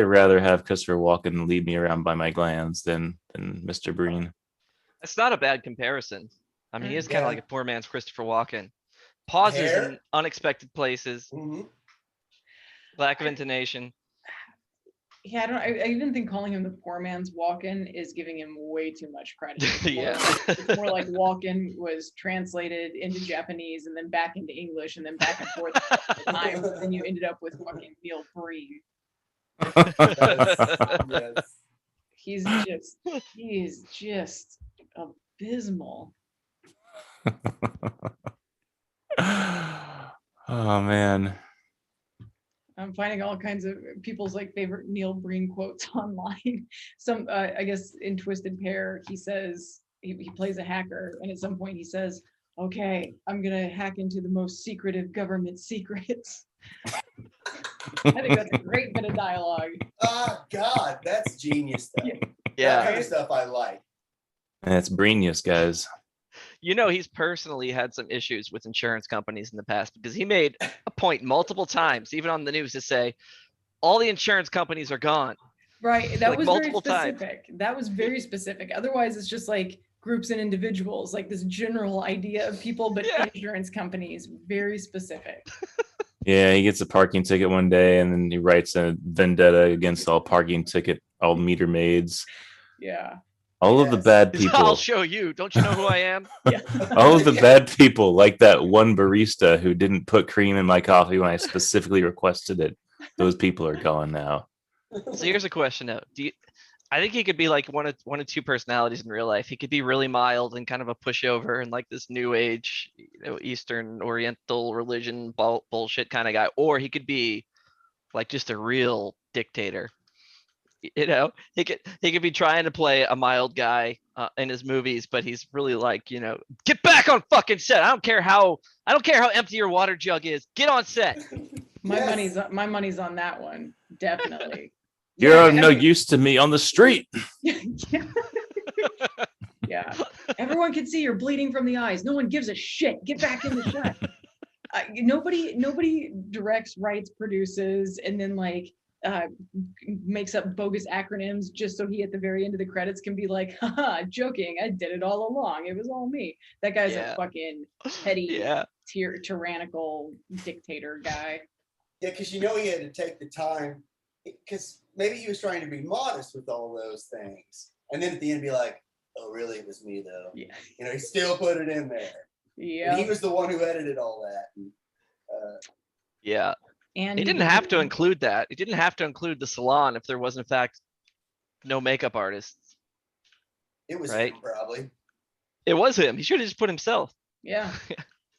rather have Christopher Walken lead me around by my glands than Mr. Breen. That's not a bad comparison. I mean, he is kind of like a poor man's Christopher Walken. Pauses in unexpected places. Mm-hmm. Lack of intonation. Yeah, I even think calling him the poor man's Walken is giving him way too much credit. It's more like Walken was translated into Japanese and then back into English and then back and forth all the time. And then you ended up with fucking Neil Breen. Yes. He's just abysmal. Oh man. I'm finding all kinds of people's like favorite Neil Breen quotes online. Some, I guess, in Twisted Pair, he says he plays a hacker, and at some point he says, "Okay, I'm gonna hack into the most secretive government secrets." I think that's a great bit of dialogue. Oh God, that's genius stuff. Yeah. That kind of stuff I like. That's Breenius, guys. You know, he's personally had some issues with insurance companies in the past because he made a point multiple times, even on the news, to say all the insurance companies are gone. Right. That Like, was multiple very specific. That was very specific. Otherwise, it's just like groups and individuals, like this general idea of people, but insurance companies, very specific. Yeah, he gets a parking ticket one day, and then he writes a vendetta against all meter maids. Yeah. All of the bad people. I'll show you. Don't you know who I am? All of the bad people, like that one barista who didn't put cream in my coffee when I specifically requested it. Those people are gone now. So here's a question though. I think he could be like one of two personalities in real life. He could be really mild and kind of a pushover and like this new age, Eastern Oriental religion bullshit kind of guy, or he could be like just a real dictator. You know, he could be trying to play a mild guy in his movies, but he's really like, get back on fucking set. I don't care how empty your water jug is. Get on set. My money's on that one. Definitely. You're of no use to me on the street. Yeah. Everyone can see you're bleeding from the eyes. No one gives a shit. Get back in the shot. Nobody directs, writes, produces, and then like makes up bogus acronyms just so he at the very end of the credits can be like, haha, joking, I did it all along. It was all me. That guy's a fucking petty, tyrannical dictator guy. Yeah, because you know he had to take the time, because maybe he was trying to be modest with all those things, and then at the end be like, "Oh, really? It was me, though." Yeah. You know, he still put it in there. Yeah. And he was the one who edited all that. And, Yeah. And he didn't have to include that. He didn't have to include the salon if there was in fact no makeup artists. It was right? him, probably. It was him. He should have just put himself. Yeah.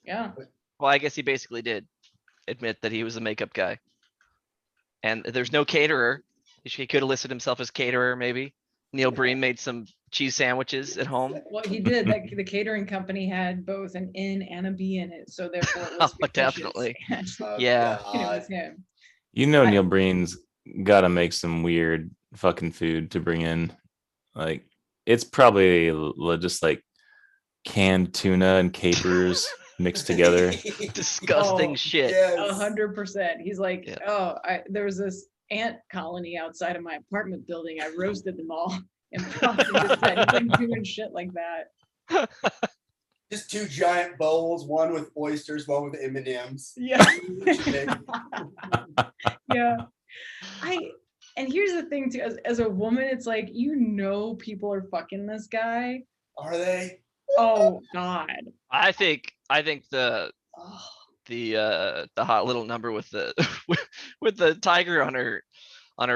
Yeah. Well, I guess he basically did admit that he was a makeup guy. And there's no caterer. He could have listed himself as caterer, maybe. Neil Breen made some cheese sandwiches at home. Well, he did. The catering company had both an N and a B in it, so therefore it was Definitely. fictitious. Yeah. And it was him. You know, Neil Breen's got to make some weird fucking food to bring in. Like, it's probably just like canned tuna and capers mixed together. Disgusting shit. 100%. He's like, there was this ant colony outside of my apartment building. I roasted them all and processed it. He's like doing shit like that. Just two giant bowls, one with oysters, one with M&Ms. Yeah. Yeah. And here's the thing too, as a woman, it's like, people are fucking this guy. Are they? Oh God. I think the hot little number with the with the tiger on her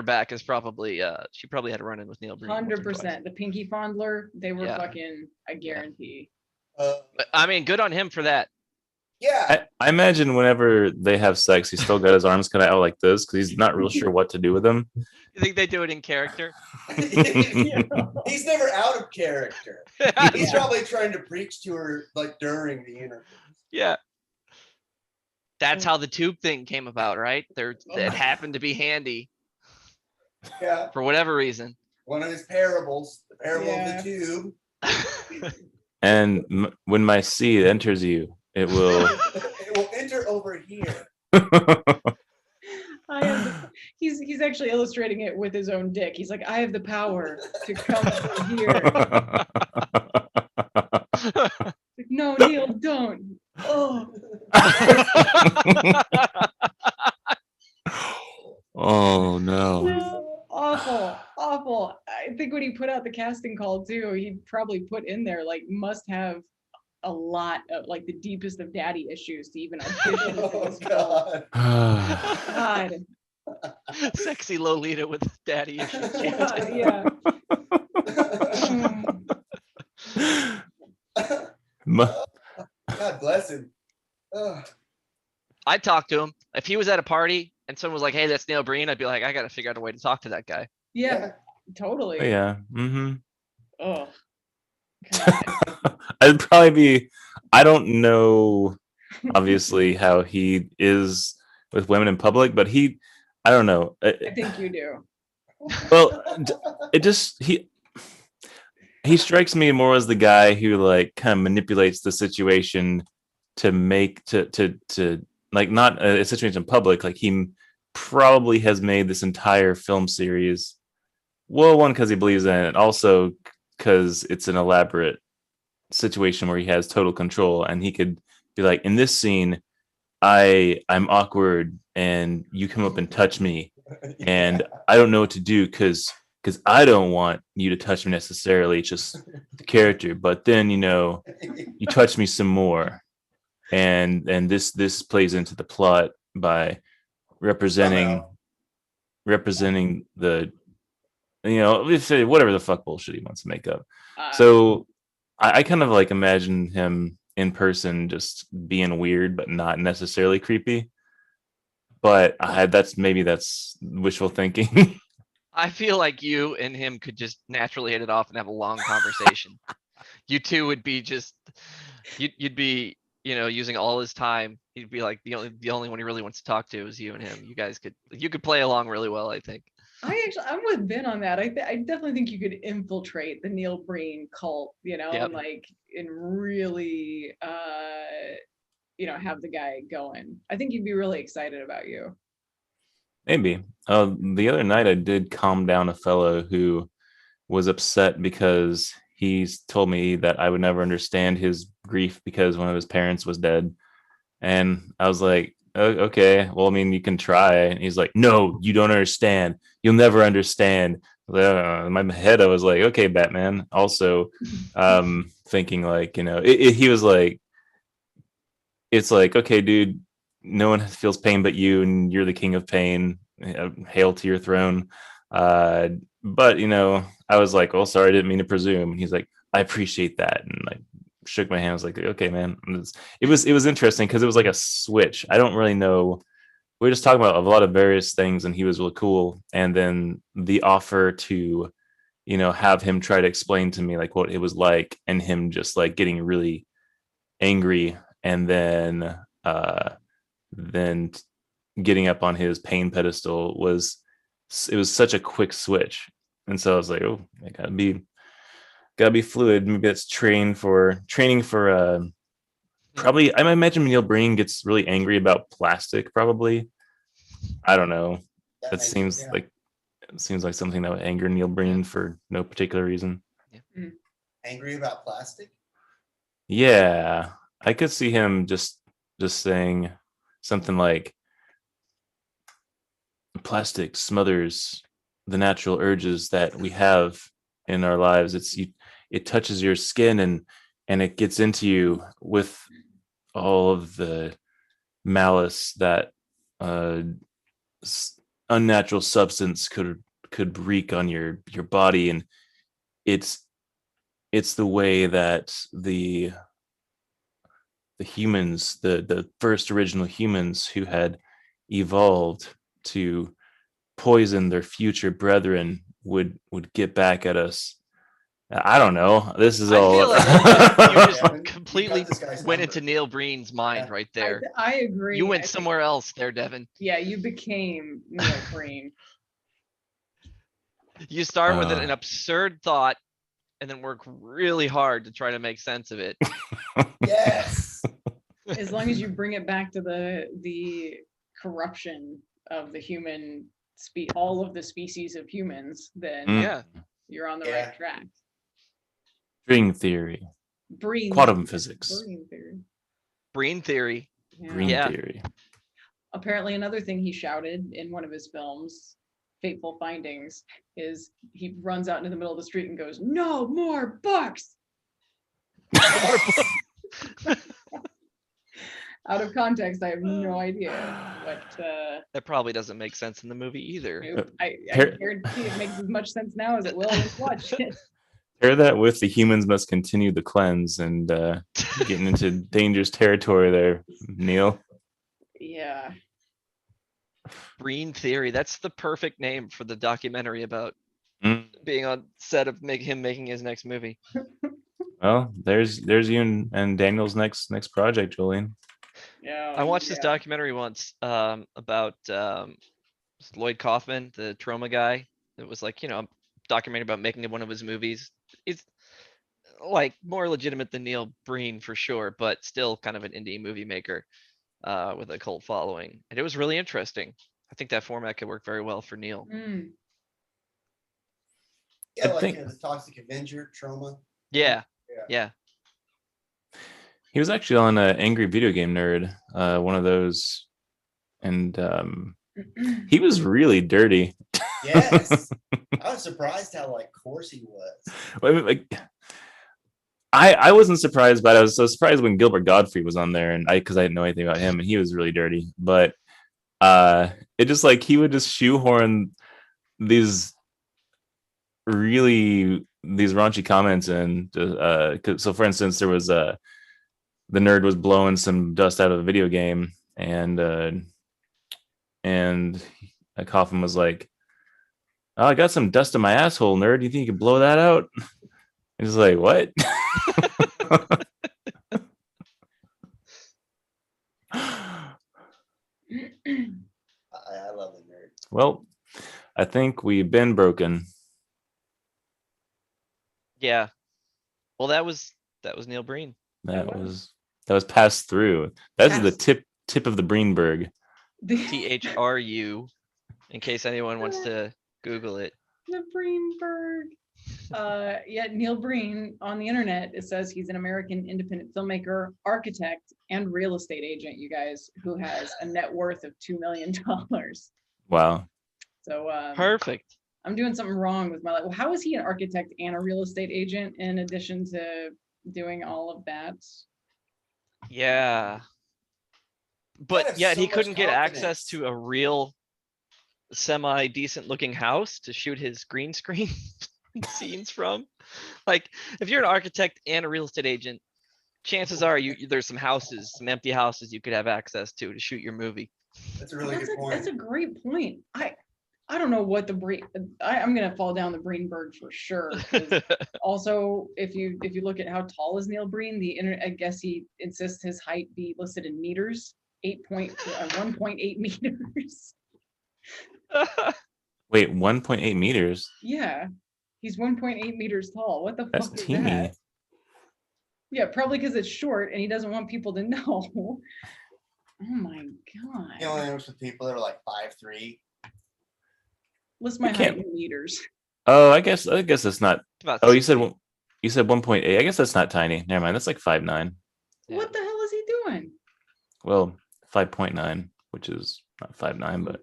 back is probably she probably had a run in with Neil Breen. 100%. The pinky fondler, they were fucking, I guarantee. I mean, good on him for that. Yeah. I imagine whenever they have sex, he's still got his arms kind of out like this because he's not real sure what to do with them. You think they do it in character? He's never out of character. He's probably trying to preach to her like during the interview. Yeah. That's how the tube thing came about, right? It happened to be handy. Yeah. For whatever reason. One of his parables, the parable of the tube. And when my seed enters you, it will. It will enter over here. He's actually illustrating it with his own dick. He's like, I have the power to come from here. Like, no, Neil, don't. Oh. Oh no. Awful. I think when he put out the casting call too, he probably put in there like must have a lot of like the deepest of daddy issues to even audition for this film. God. Sexy Lolita with daddy issues. Yeah. God bless him. I'd talk to him. If he was at a party and someone was like, hey, that's Neil Breen, I'd be like, I got to figure out a way to talk to that guy. Yeah, totally. Yeah. Mm-hmm. Oh. I'd probably be, I don't know, obviously, how he is with women in public, but I don't know. I think you do. Well, he strikes me more as the guy who like kind of manipulates the situation to make to like not a situation in public. Like he probably has made this entire film series. Well, one, because he believes in it, also because it's an elaborate situation where he has total control and he could be like, in this scene, I'm awkward and you come up and touch me and I don't know what to do because I don't want you to touch me necessarily. It's just the character. But then, you touch me some more. And this plays into the plot by representing the, whatever the fuck bullshit he wants to make up. So I kind of like imagine him in person just being weird, but not necessarily creepy. But that's wishful thinking. I feel like you and him could just naturally hit it off and have a long conversation. You two would be you'd be, using all his time. He'd be like the only one he really wants to talk to is you and him. You could play along really well, I think. I'm with Ben on that. I definitely think you could infiltrate the Neil Breen cult, Yep. and really, have the guy going. I think he'd be really excited about you. Maybe. The other night I did calm down a fellow who was upset because he's told me that I would never understand his grief because one of his parents was dead. And I was like, okay, well, I mean, you can try. And he's like, no, you don't understand. You'll never understand. In my head, I was like, okay, Batman. Also, thinking like, he was like, it's like, okay, dude, no one feels pain but you, and you're the king of pain. Hail to your throne. But I was like, well, sorry, I didn't mean to presume. And he's like, I appreciate that, and like shook my hand. I was like, okay, man. It was interesting because it was like a switch. I don't really know. We were just talking about a lot of various things, and he was really cool. And then the offer to, have him try to explain to me like what it was like, and him just like getting really angry, and then getting up on his pain pedestal was such a quick switch. And so I was like, oh, I gotta be fluid. Maybe that's training for probably. I imagine Neil Breen gets really angry about plastic. Probably, I don't know. That seems like something that would anger Neil Breen for no particular reason. Angry about plastic? Yeah, I could see him just saying something like, plastic smothers the natural urges that we have in our lives. It touches your skin, and it gets into you with all of the malice that unnatural substance could wreak on your body. And it's the way that the humans, the first original humans who had evolved to poison their future brethren would get back at us. I don't know. This is all. Feel like you just completely went into Neil Breen's mind right there. I agree. You went somewhere else there, Devin. Yeah, you became Neil Breen. You start with an absurd thought, and then work really hard to try to make sense of it. Yes. As long as you bring it back to the corruption of the human all of the species of humans, then you're on the right track. String theory. Quantum physics. Breen theory. Breen theory. Apparently, another thing he shouted in one of his films, Fateful Findings, is he runs out into the middle of the street and goes, "No more books." Out of context, I have no idea what. That probably doesn't make sense in the movie either. I guarantee it makes as much sense now as it will when you watch it. Pair that with the humans must continue the cleanse, and getting into dangerous territory there, Neil. Yeah. Breen theory. That's the perfect name for the documentary about being on set of making his next movie. Well, there's you and Daniel's next project, Julian. Yeah. I watched this documentary once about Lloyd Kaufman, the trauma guy. It was like, documentary about making one of his movies. It's like more legitimate than Neil Breen for sure, but still kind of an indie movie maker with a cult following. And it was really interesting. I think that format could work very well for Neil. Yeah, like the Toxic Avenger trauma. Yeah. He was actually on Angry Video Game Nerd, one of those, and he was really dirty. Yes, I was surprised how coarse he was. I wasn't surprised, but I was so surprised when Gilbert Gottfried was on there, and because I didn't know anything about him, and he was really dirty. But it just he would just shoehorn these raunchy comments in. So, for instance, there was the nerd was blowing some dust out of a video game, and Coffin was like, "Oh, I got some dust in my asshole, nerd. You think you can blow that out?" He's like, "What?" I love the nerd. Well, I think we've been broken. Yeah. Well, that was Neil Breen. That was passed through. That's the tip of the Breenberg. THRU, in case anyone wants to Google it. The Breenberg. Yeah, Neil Breen on the internet, it says he's an American independent filmmaker, architect, and real estate agent, you guys, who has a net worth of $2 million. Wow. So perfect. I'm doing something wrong with my life. Well, how is he an architect and a real estate agent in addition to doing all of that? Yeah. But yet he couldn't get access to a real semi-decent looking house to shoot his green screen scenes from. Like, if you're an architect and a real estate agent, chances are there's some empty houses you could have access to shoot your movie. That's a really good point. That's a great point. I don't know what I'm gonna fall down the Breenberg for sure. Also, if you look at how tall is Neil Breen, I guess he insists his height be listed in meters, 1.8 meters. Wait, 1.8 meters? Yeah, he's 1.8 meters tall. What the That's fuck is teeny. that? Yeah, probably because it's short and he doesn't want people to know. Oh my god. He only works with people that are like 5'3". List my height in meters. Oh, I guess that's not. About Oh, you said 1.8. I guess that's not tiny. Never mind. That's like 5'9". What the hell is he doing? Well, 5.9, which is not 5'9", but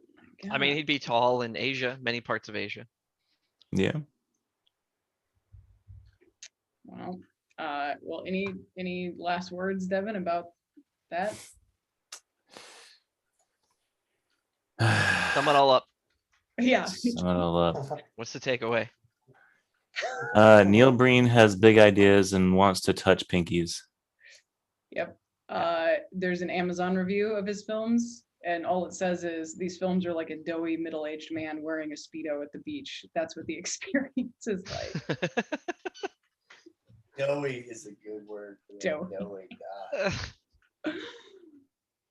I mean, he'd be tall in Asia, many parts of Asia. yeah. Well, any last words, Devin, about that? Sum it all up. Yeah. Sum it all up. What's the takeaway? Neil Breen has big ideas and wants to touch pinkies. Yep. There's an Amazon review of his films, and all it says is these films are like a doughy middle-aged man wearing a Speedo at the beach. That's what the experience is like. Doughy is a good word for that. Doughy.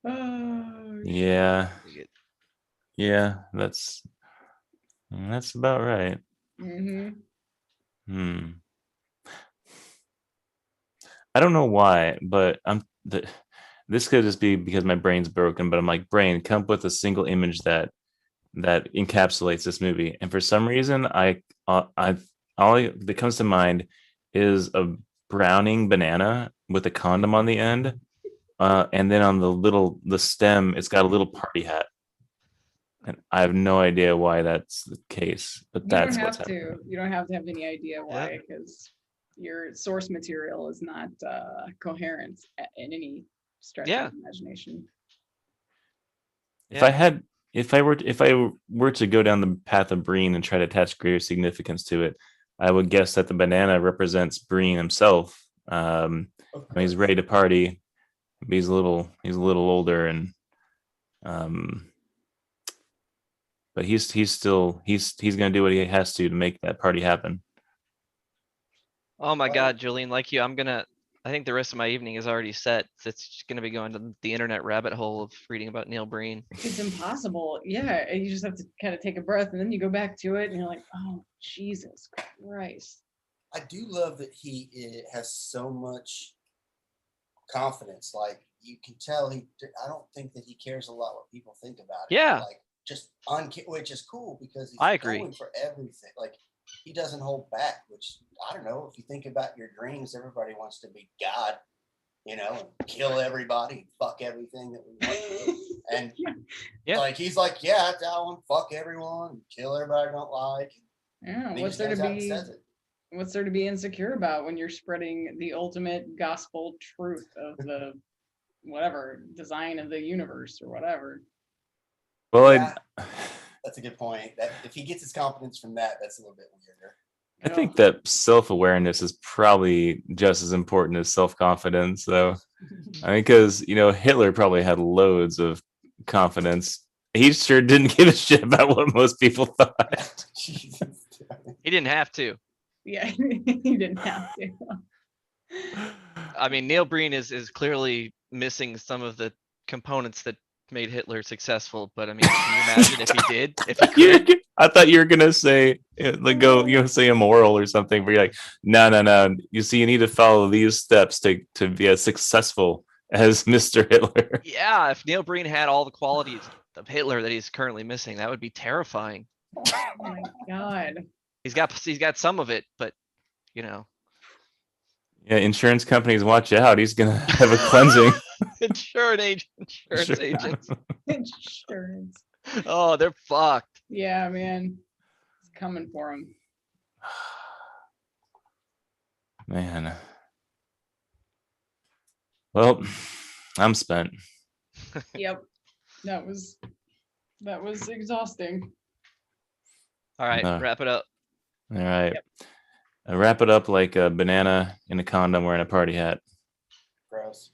Oh, Yeah. Yeah, that's about right. Mm-hmm. I don't know why, but this could just be because my brain's broken, but I'm like, brain, come up with a single image that encapsulates this movie. And for some reason, all that comes to mind is a browning banana with a condom on the end. And then on the stem, it's got a little party hat. And I have no idea why that's the case, but that's what's happening. You don't have to have any idea why, because your source material is not coherent in any stretch of imagination. If I were to go down the path of Breen and try to attach greater significance to it, I would guess that the banana represents Breen himself. He's ready to party. He's a little older, and but he's gonna do what he has to make that party happen. Oh my God, Julian, like you, I think the rest of my evening is already set. It's just gonna be going to the internet rabbit hole of reading about Neil Breen. It's impossible. Yeah, you just have to kind of take a breath, and then you go back to it, and you're like, oh, Jesus Christ. I do love that he has so much confidence. Like, you can tell I don't think that he cares a lot what people think about it. Yeah. Like, which is cool because he's going for everything. Like, he doesn't hold back, which, I don't know, if you think about your dreams, everybody wants to be God, and kill everybody, fuck everything that we want to do. And like, he's like, yeah, I want to fuck everyone, kill everybody I don't like. Yeah, what's there to be insecure about when you're spreading the ultimate gospel truth of the whatever design of the universe or whatever? Well, that's a good point. That if he gets his confidence from that, that's a little bit weirder. I think that self-awareness is probably just as important as self-confidence, though. I mean, because Hitler probably had loads of confidence. He sure didn't give a shit about what most people thought. He didn't have to. Yeah, he didn't have to. I mean, Neil Breen is clearly missing some of the components that made Hitler successful, but I mean, can you imagine if he did? If he could? I thought you were gonna say say immoral or something, but you're like, no. You see, you need to follow these steps to be as successful as Mr. Hitler. Yeah, if Neil Breen had all the qualities of Hitler that he's currently missing, that would be terrifying. Oh my god. He's got some of it, but you know. Yeah, insurance companies, watch out. He's gonna have a cleansing. Insurance agents. Insurance. Oh, they're fucked. Yeah, man. It's coming for him. Man. Well, I'm spent. Yep. That was exhausting. All right, wrap it up. All right. Wrap it up like a banana in a condom wearing a party hat. Gross.